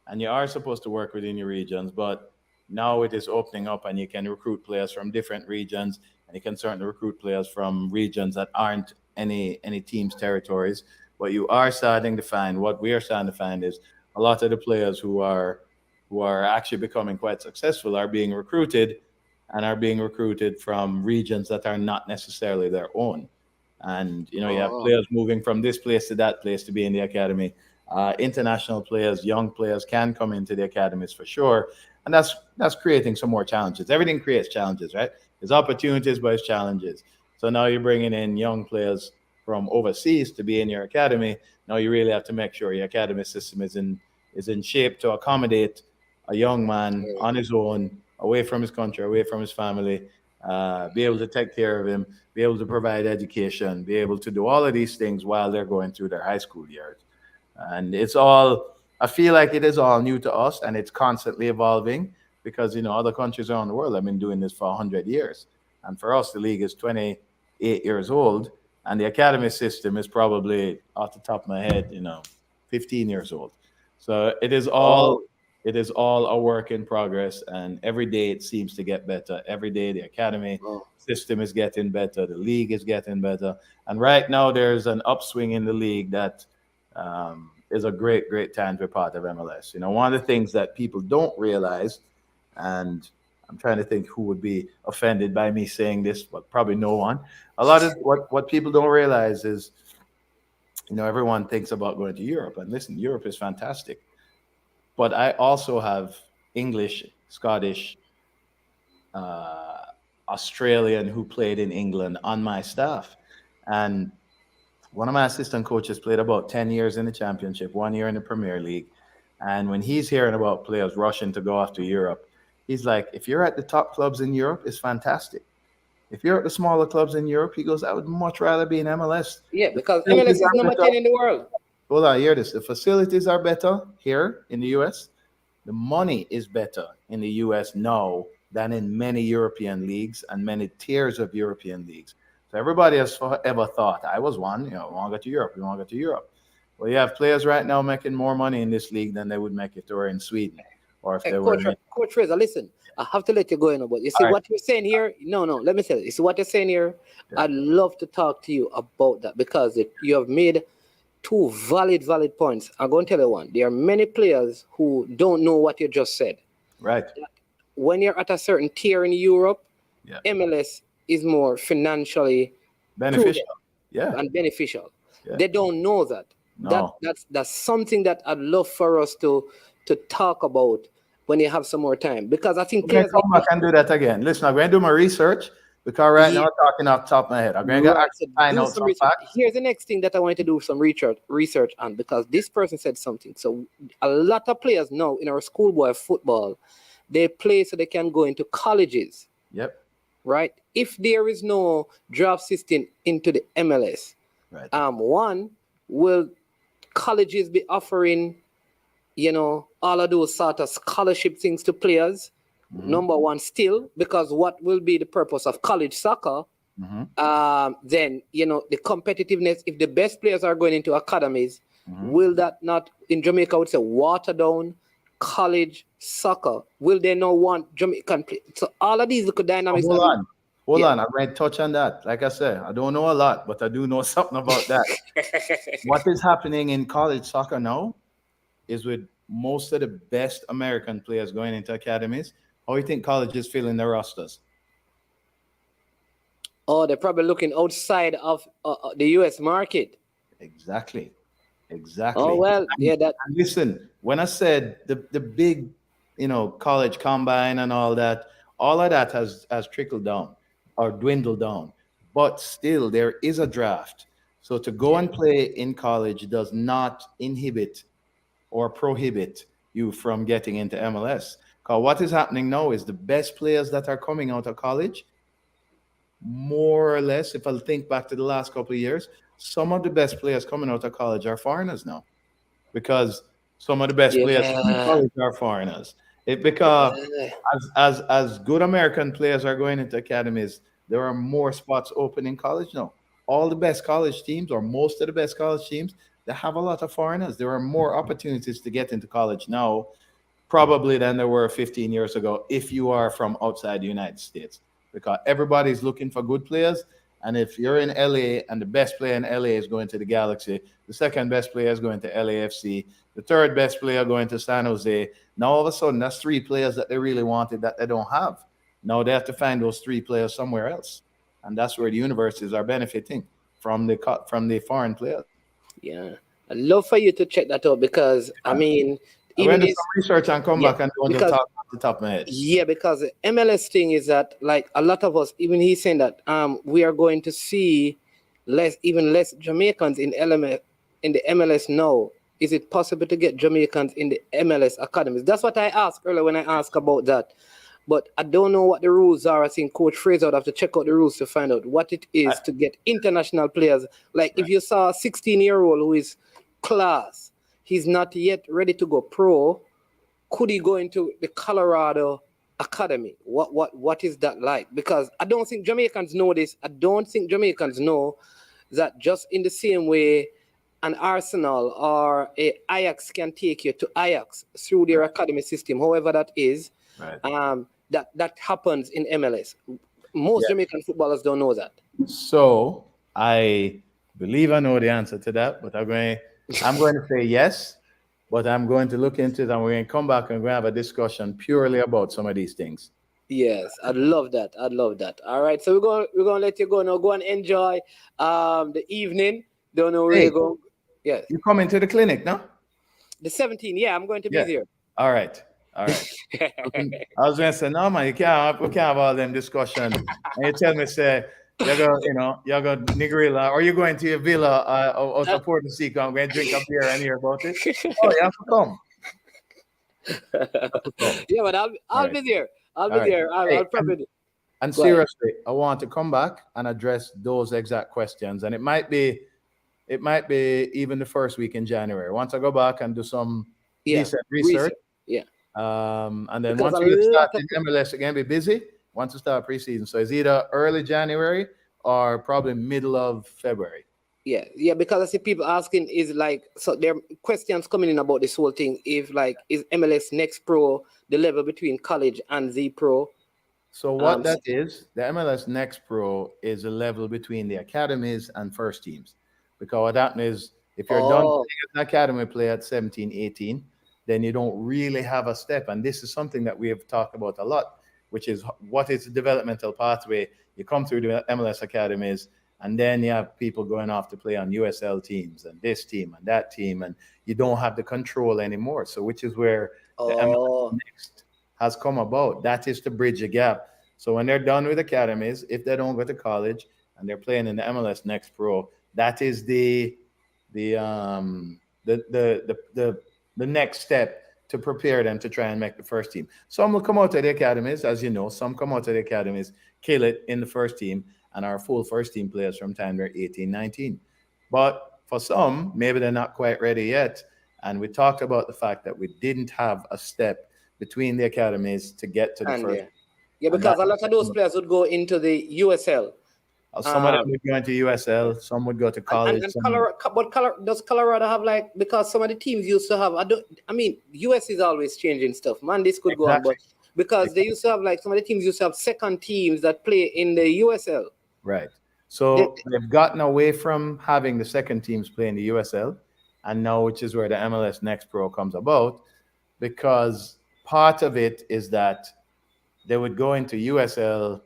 and you are supposed to work within your regions, but now it is opening up, and you can recruit players from different regions, and you can certainly recruit players from regions that aren't any team's territories. But you are starting to find what we are starting to find is a lot of the players who are actually becoming quite successful are being recruited, and are being recruited from regions that are not necessarily their own. And you have Oh, players moving from this place to that place to be in the academy. International players, young players can come into the academies for sure, and that's creating some more challenges. Everything creates challenges, right? There's opportunities, but it's challenges. So now you're bringing in young players from overseas to be in your academy. Now you really have to make sure your academy system is in shape to accommodate a young man okay. on his own, away from his country, away from his family, be able to take care of him, be able to provide education, be able to do all of these things while they're going through their high school years. And it's all, I feel like it is all new to us, and it's constantly evolving because, other countries around the world have been doing this for 100 years. And for us, the league is 28 years old, and the academy system is probably, off the top of my head, 15 years old. So it is all Oh, it is all a work in progress, and every day it seems to get better. Every day the academy oh. system is getting better, the league is getting better, and right now there's an upswing in the league that is a great time to be part of MLS. One of the things that people don't realize, and I'm trying to think who would be offended by me saying this, but probably no one. A lot of what people don't realize is, everyone thinks about going to Europe, and listen, Europe is fantastic, but I also have English, Scottish, uh, Australian who played in England on my staff. And one of my assistant coaches played about 10 years in the championship, 1 year in the Premier League. And when he's hearing about players rushing to go off to Europe, he's like, if you're at the top clubs in Europe, it's fantastic. If you're at the smaller clubs in Europe, he goes, I would much rather be in MLS. Yeah, The because facilities MLS is are number better. 10 in the world. Hold on, hear this. The facilities are better here in the US. The money is better in the US now than in many European leagues and many tiers of European leagues. So everybody has ever thought, I was one, we want to go to Europe, we want to go to Europe. Well, you have players right now making more money in this league than they would make if they were in Sweden or if Hey, they were. Coach Fraser, listen, I have to let you go in, but you see All right. what you're saying here? No, let me say this. You see what you're saying here? Yeah. I'd love to talk to you about that because you have made two valid points. I'm going to tell you one. There are many players who don't know what you just said. Right. When you're at a certain tier in Europe, Yeah. MLS is more financially Beneficial. prudent Yeah. and beneficial. Yeah. They don't know that. No. That's something that I'd love for us to talk about when you have some more time, because I think I'm going to players come back and do that again. Listen, I'm going to do my research because right now I'm talking off the top of my head. I'm going to so find do out some research. facts. Here's the next thing that I want to do some research on, because this person said something. So a lot of players now in our schoolboy football, they play so they can go into colleges. Yep. Right? If there is no draft system into the MLS, right. One, will colleges be offering, all of those sort of scholarship things to players? Mm-hmm. Number one, still, because what will be the purpose of college soccer? Mm-hmm. Then, the competitiveness, if the best players are going into academies, mm-hmm. will that not, in Jamaica, I would say, water down college soccer? Will they not want Jamaican players? So all of these little dynamics. Hold on. I'm going to touch on that. Like I said, I don't know a lot, but I do know something about that. What is happening in college soccer now is with most of the best American players going into academies, how do you think colleges filling their rosters? Oh, they're probably looking outside of the U.S. market. Exactly. Oh, well, and listen, when I said the big, college combine and all of that has trickled down or dwindled down. But still, there is a draft. So to go and play in college does not inhibit or prohibit you from getting into MLS. Because what is happening now is the best players that are coming out of college, more or less, if I think back to the last couple of years, some of the best players coming out of college are foreigners now, because some of the best players in college are foreigners. Because as good American players are going into academies, there are more spots open in college now. All the best college teams, or most of the best college teams, they have a lot of foreigners. There are more opportunities to get into college now, probably, than there were 15 years ago if you are from outside the United States, because everybody's looking for good players. And if you're in LA and the best player in LA is going to the Galaxy, the second best player is going to LAFC, the third best player going to San Jose, now all of a sudden that's three players that they really wanted that they don't have. Now they have to find those three players somewhere else. And that's where the universities are benefiting from the foreign players. Yeah. I'd love for you to check that out, because, I mean, even do some research and come back and do talk off the top of my head. Yeah, because the MLS thing is that, like, a lot of us, even he's saying that we are going to see less Jamaicans in the MLS now. Is it possible to get Jamaicans in the MLS academies? That's what I asked earlier when I asked about that. But I don't know what the rules are. I think Coach Fraser would have to check out the rules to find out what it is to get international players. Like, if you saw a 16-year-old who is class, he's not yet ready to go pro, could he go into the Colorado Academy? What is that like? Because I don't think Jamaicans know this. I don't think Jamaicans know that just in the same way an Arsenal or a Ajax can take you to Ajax through their academy system, however that is, that happens in MLS. Most Jamaican footballers don't know that. So I believe I know the answer to that, but I'm going to say yes. But I'm going to look into it, and we're going to come back and we're going to have a discussion purely about some of these things. Yes, I'd love that. All right, so we're going to let you go now. Go and enjoy the evening. Don't know where you're going. Yes. You come into the clinic, no? The 17th, yeah, I'm going to be there. All right. I was going to say, no, man, we can't have all them discussions. And you tell me, say, you go Negrilla, or you're going to your villa out of Port and Seco, I'm going to drink a beer and hear about it. Oh, you have to come. Yeah, but I'll be there. I'll be there. I'll probably. And seriously, I want to come back and address those exact questions. And it might be even the first week in January. Once I go back and do some decent research. Yeah. And then once we get started in MLS, again, be busy. Once we start preseason. So it's either early January or probably middle of February. Yeah, because I see people asking is like, so there are questions coming in about this whole thing. If like, is MLS Next Pro the level between college and Z Pro? So what Um, that is, the MLS Next Pro is a level between the academies and first teams. Because what happens is if you're done oh, playing as an academy player at 17, 18, then you don't really have a step. And this is something that we have talked about a lot, which is what is the developmental pathway. You come through the MLS academies, and then you have people going off to play on USL teams and this team and that team, and you don't have the control anymore. So which is where the MLS oh, Next has come about. That is to bridge a gap. So when they're done with academies, if they don't go to college and they're playing in the MLS Next Pro, that is the um the next step to prepare them to try and make the first team. Some will come out of the academies, as you know. Some come out of the academies, kill it in the first team, and are full first team players from time they're 18, 19. But for some, maybe they're not quite ready yet. And we talked about the fact that we didn't have a step between the academies to get to the and first. yeah, And that because a lot of those players would go into the USL. some of them Um, would go into USL, some would go to college. and Some, Colorado, but does Colorado have like, because some of the teams used to have, I mean, US is always changing stuff. Man, this could go on, exactly, but because they exactly. used to have like, some of the teams used to have second teams that play in the USL. Right. They, So they've gotten away from having the second teams play in the USL, and now which is where the MLS Next Pro comes about, because part of it is that they would go into USL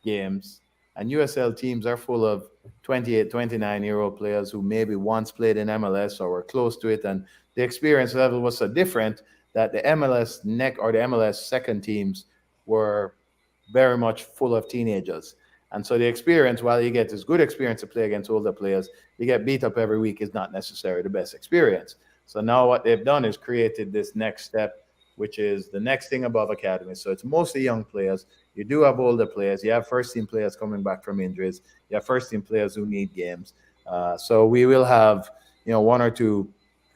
games, and USL teams are full of 28, 29-year-old players who maybe once played in MLS or were close to it, and the experience level was so different that the MLS neck or the MLS second teams were very much full of teenagers. And so the experience, while you get this good experience to play against older players, you get beat up every week is not necessarily the best experience. So now what they've done is created this next step, which is the next thing above academy. So it's mostly young players. You do have older players. You have first team players coming back from injuries. You have first team players who need games. So we will have, one or two,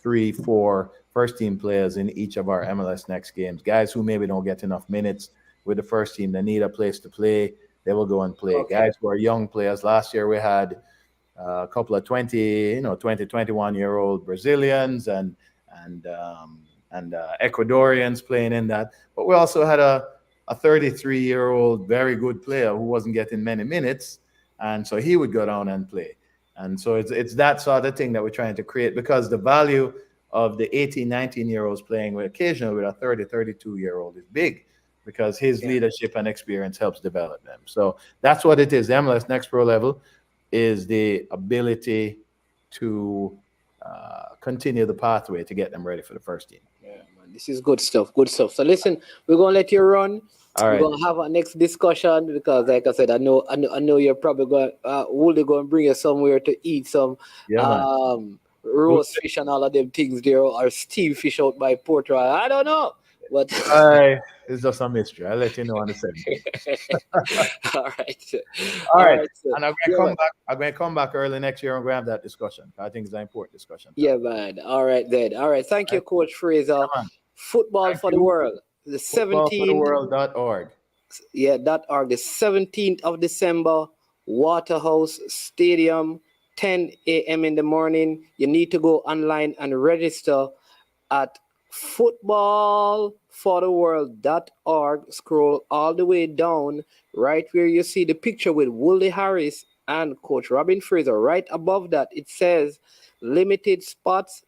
three, four first team players in each of our MLS Next games. Guys who maybe don't get enough minutes with the first team, they need a place to play. They will go and play. okay. Guys who are young players. Last year we had a couple of 21-year-old Brazilians and Ecuadorians playing in that. But we also had a 33-year-old very good player who wasn't getting many minutes, and so he would go down and play. And so it's that sort of thing that we're trying to create, because the value of the 18, 19-year-olds playing with occasionally with a 30, 32-year-old is big, because his leadership and experience helps develop them. So that's what it is. The MLS Next Pro level is the ability to continue the pathway to get them ready for the first team. Yeah, man, this is good stuff. Good stuff. So listen, we're gonna let you run. All We're right. gonna have our next discussion because, like I said, I know you're probably going. Wooly going to bring you somewhere to eat some Yeah, man. roast fish and all of them things there, or steamed fish out by Port Royal. I don't know, but It's just a mystery. I'll let you know on the 17th. all right, All all right. right. So, And I'm yeah, gonna come man. back. I'm gonna come back early next year and grab that discussion. I think it's an important discussion. Yeah, man. All right, then. All right. Thank you, Right? Coach Fraser. Come on. Football Thank for the you. world. The 17th. Footballfortheworld.org. Yeah, .org. The 17th of December, Waterhouse Stadium, 10 a.m. in the morning. You need to go online and register at footballfortheworld.org. Scroll all the way down, right where you see the picture with Wooly Harris and Coach Robin Fraser. Right above that, it says limited spots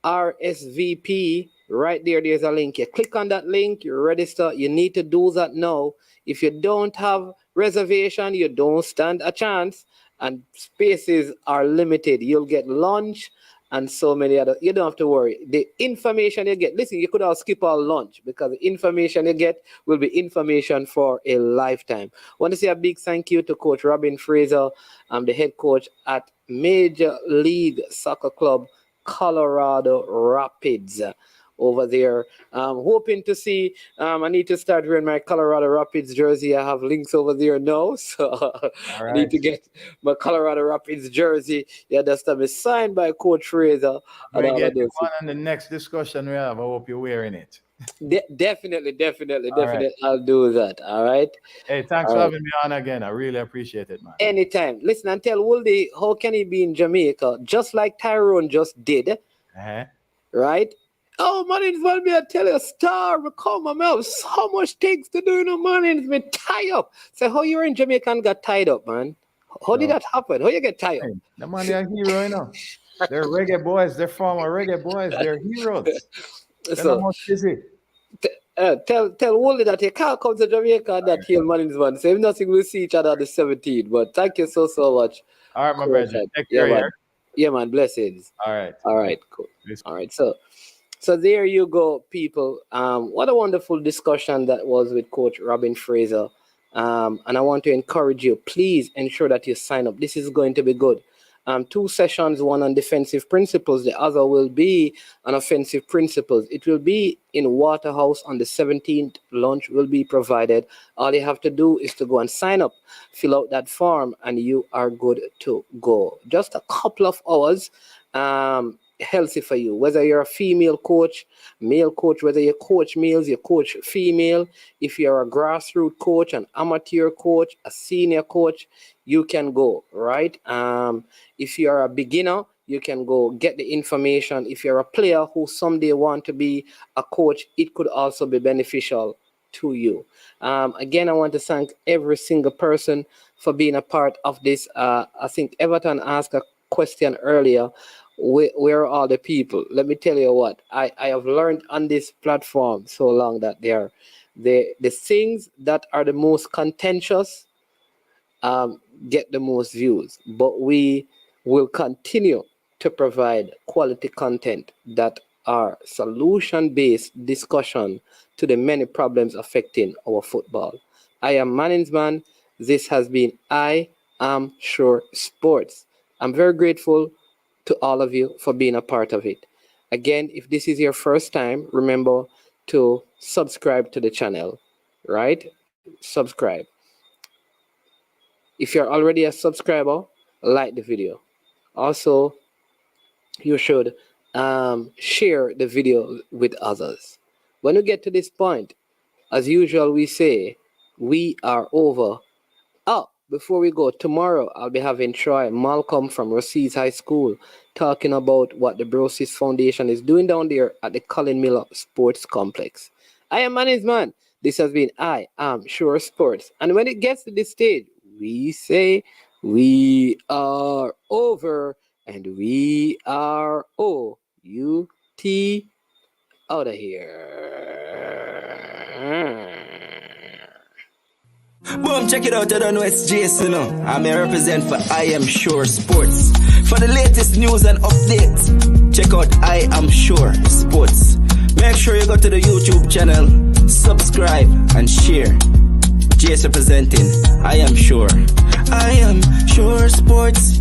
RSVP. Right there's a link. You click on that link, you register. You need to do that now. If you don't have reservation, you don't stand a chance, and spaces are limited. You'll get lunch and so many other. You don't have to worry. The information you get, listen, you could all skip all lunch because the information you get will be information for a lifetime. I want to say a big thank you to Coach Robin Fraser. I'm the head coach at Major League Soccer Club Colorado Rapids over there. Hoping to see, I need to start wearing my Colorado Rapids jersey. I have links over there now, so All I need right. to get my Colorado Rapids jersey. Yeah, that's time is signed by Coach Fraser I'm and gonna all of get you those one things. on the next discussion we have. I hope you're wearing it. Definitely. right. I'll do that. All right. Hey, thanks All for right. having me on again. I really appreciate it, man. Anytime. Listen and tell Woldy how can he be in Jamaica just like Tyrone just did, Uh-huh. right? Oh, man, it's want me to tell you a star. Come on, man. So much things to do, man. It's been tied up. So how you in Jamaica and got tied up, man? How did that happen? How you get tied up? Hey, the man, they're a hero, you know. They're reggae boys. They're former reggae boys. They're heroes. They're So, not much busy. tell Wally that he can't come to Jamaica and that he'll manage one. So if nothing, we'll see each other on the 17th. But thank you so much. All right, my Cool, brother. man. Take care, man. Yeah, man. Blessings. All right. All right, cool. All right, so there you go, people. What a wonderful discussion that was with Coach Robin Fraser. And I want to encourage you, please ensure that you sign up. This is going to be good. 2 sessions, one on defensive principles, the other will be on offensive principles. It will be in Waterhouse on the 17th. Lunch will be provided. All you have to do is to go and sign up, fill out that form, and you are good to go. Just a couple of hours, healthy for you. Whether you're a female coach, male coach, whether you coach males, you coach female. If you're a grassroots coach, an amateur coach, a senior coach, you can go, right? If you're a beginner, you can go get the information. If you're a player who someday want to be a coach, it could also be beneficial to you. Again, I want to thank every single person for being a part of this. I think Everton asked a question earlier. Where are all the people? Let me tell you what, I have learned on this platform so long that the things that are the most contentious get the most views, but we will continue to provide quality content that are solution-based discussion to the many problems affecting our football. I am Manningsman. This has been I Am Sure Sports. I'm very grateful to all of you for being a part of it. Again, if this is your first time, remember to subscribe to the channel, right? Subscribe. If you're already a subscriber, like the video. Also, you should share the video with others. When we get to this point, as usual, we say, we are over. Oh, before we go, tomorrow I'll be having Troy Malcolm from Rosse's High School talking about what the Brosis Foundation is doing down there at the Colin Miller Sports Complex. I am Manningsman. This has been I Am Sure Sports. And when it gets to this stage, we say we are over and we are O-U-T out of here. Boom, check it out, I don't know it's Jason. I'm here represent for I Am Sure Sports. For the latest news and updates, check out I Am Sure Sports. Make sure you go to the YouTube channel, subscribe and share. Jason representing I Am Sure. I Am Sure Sports.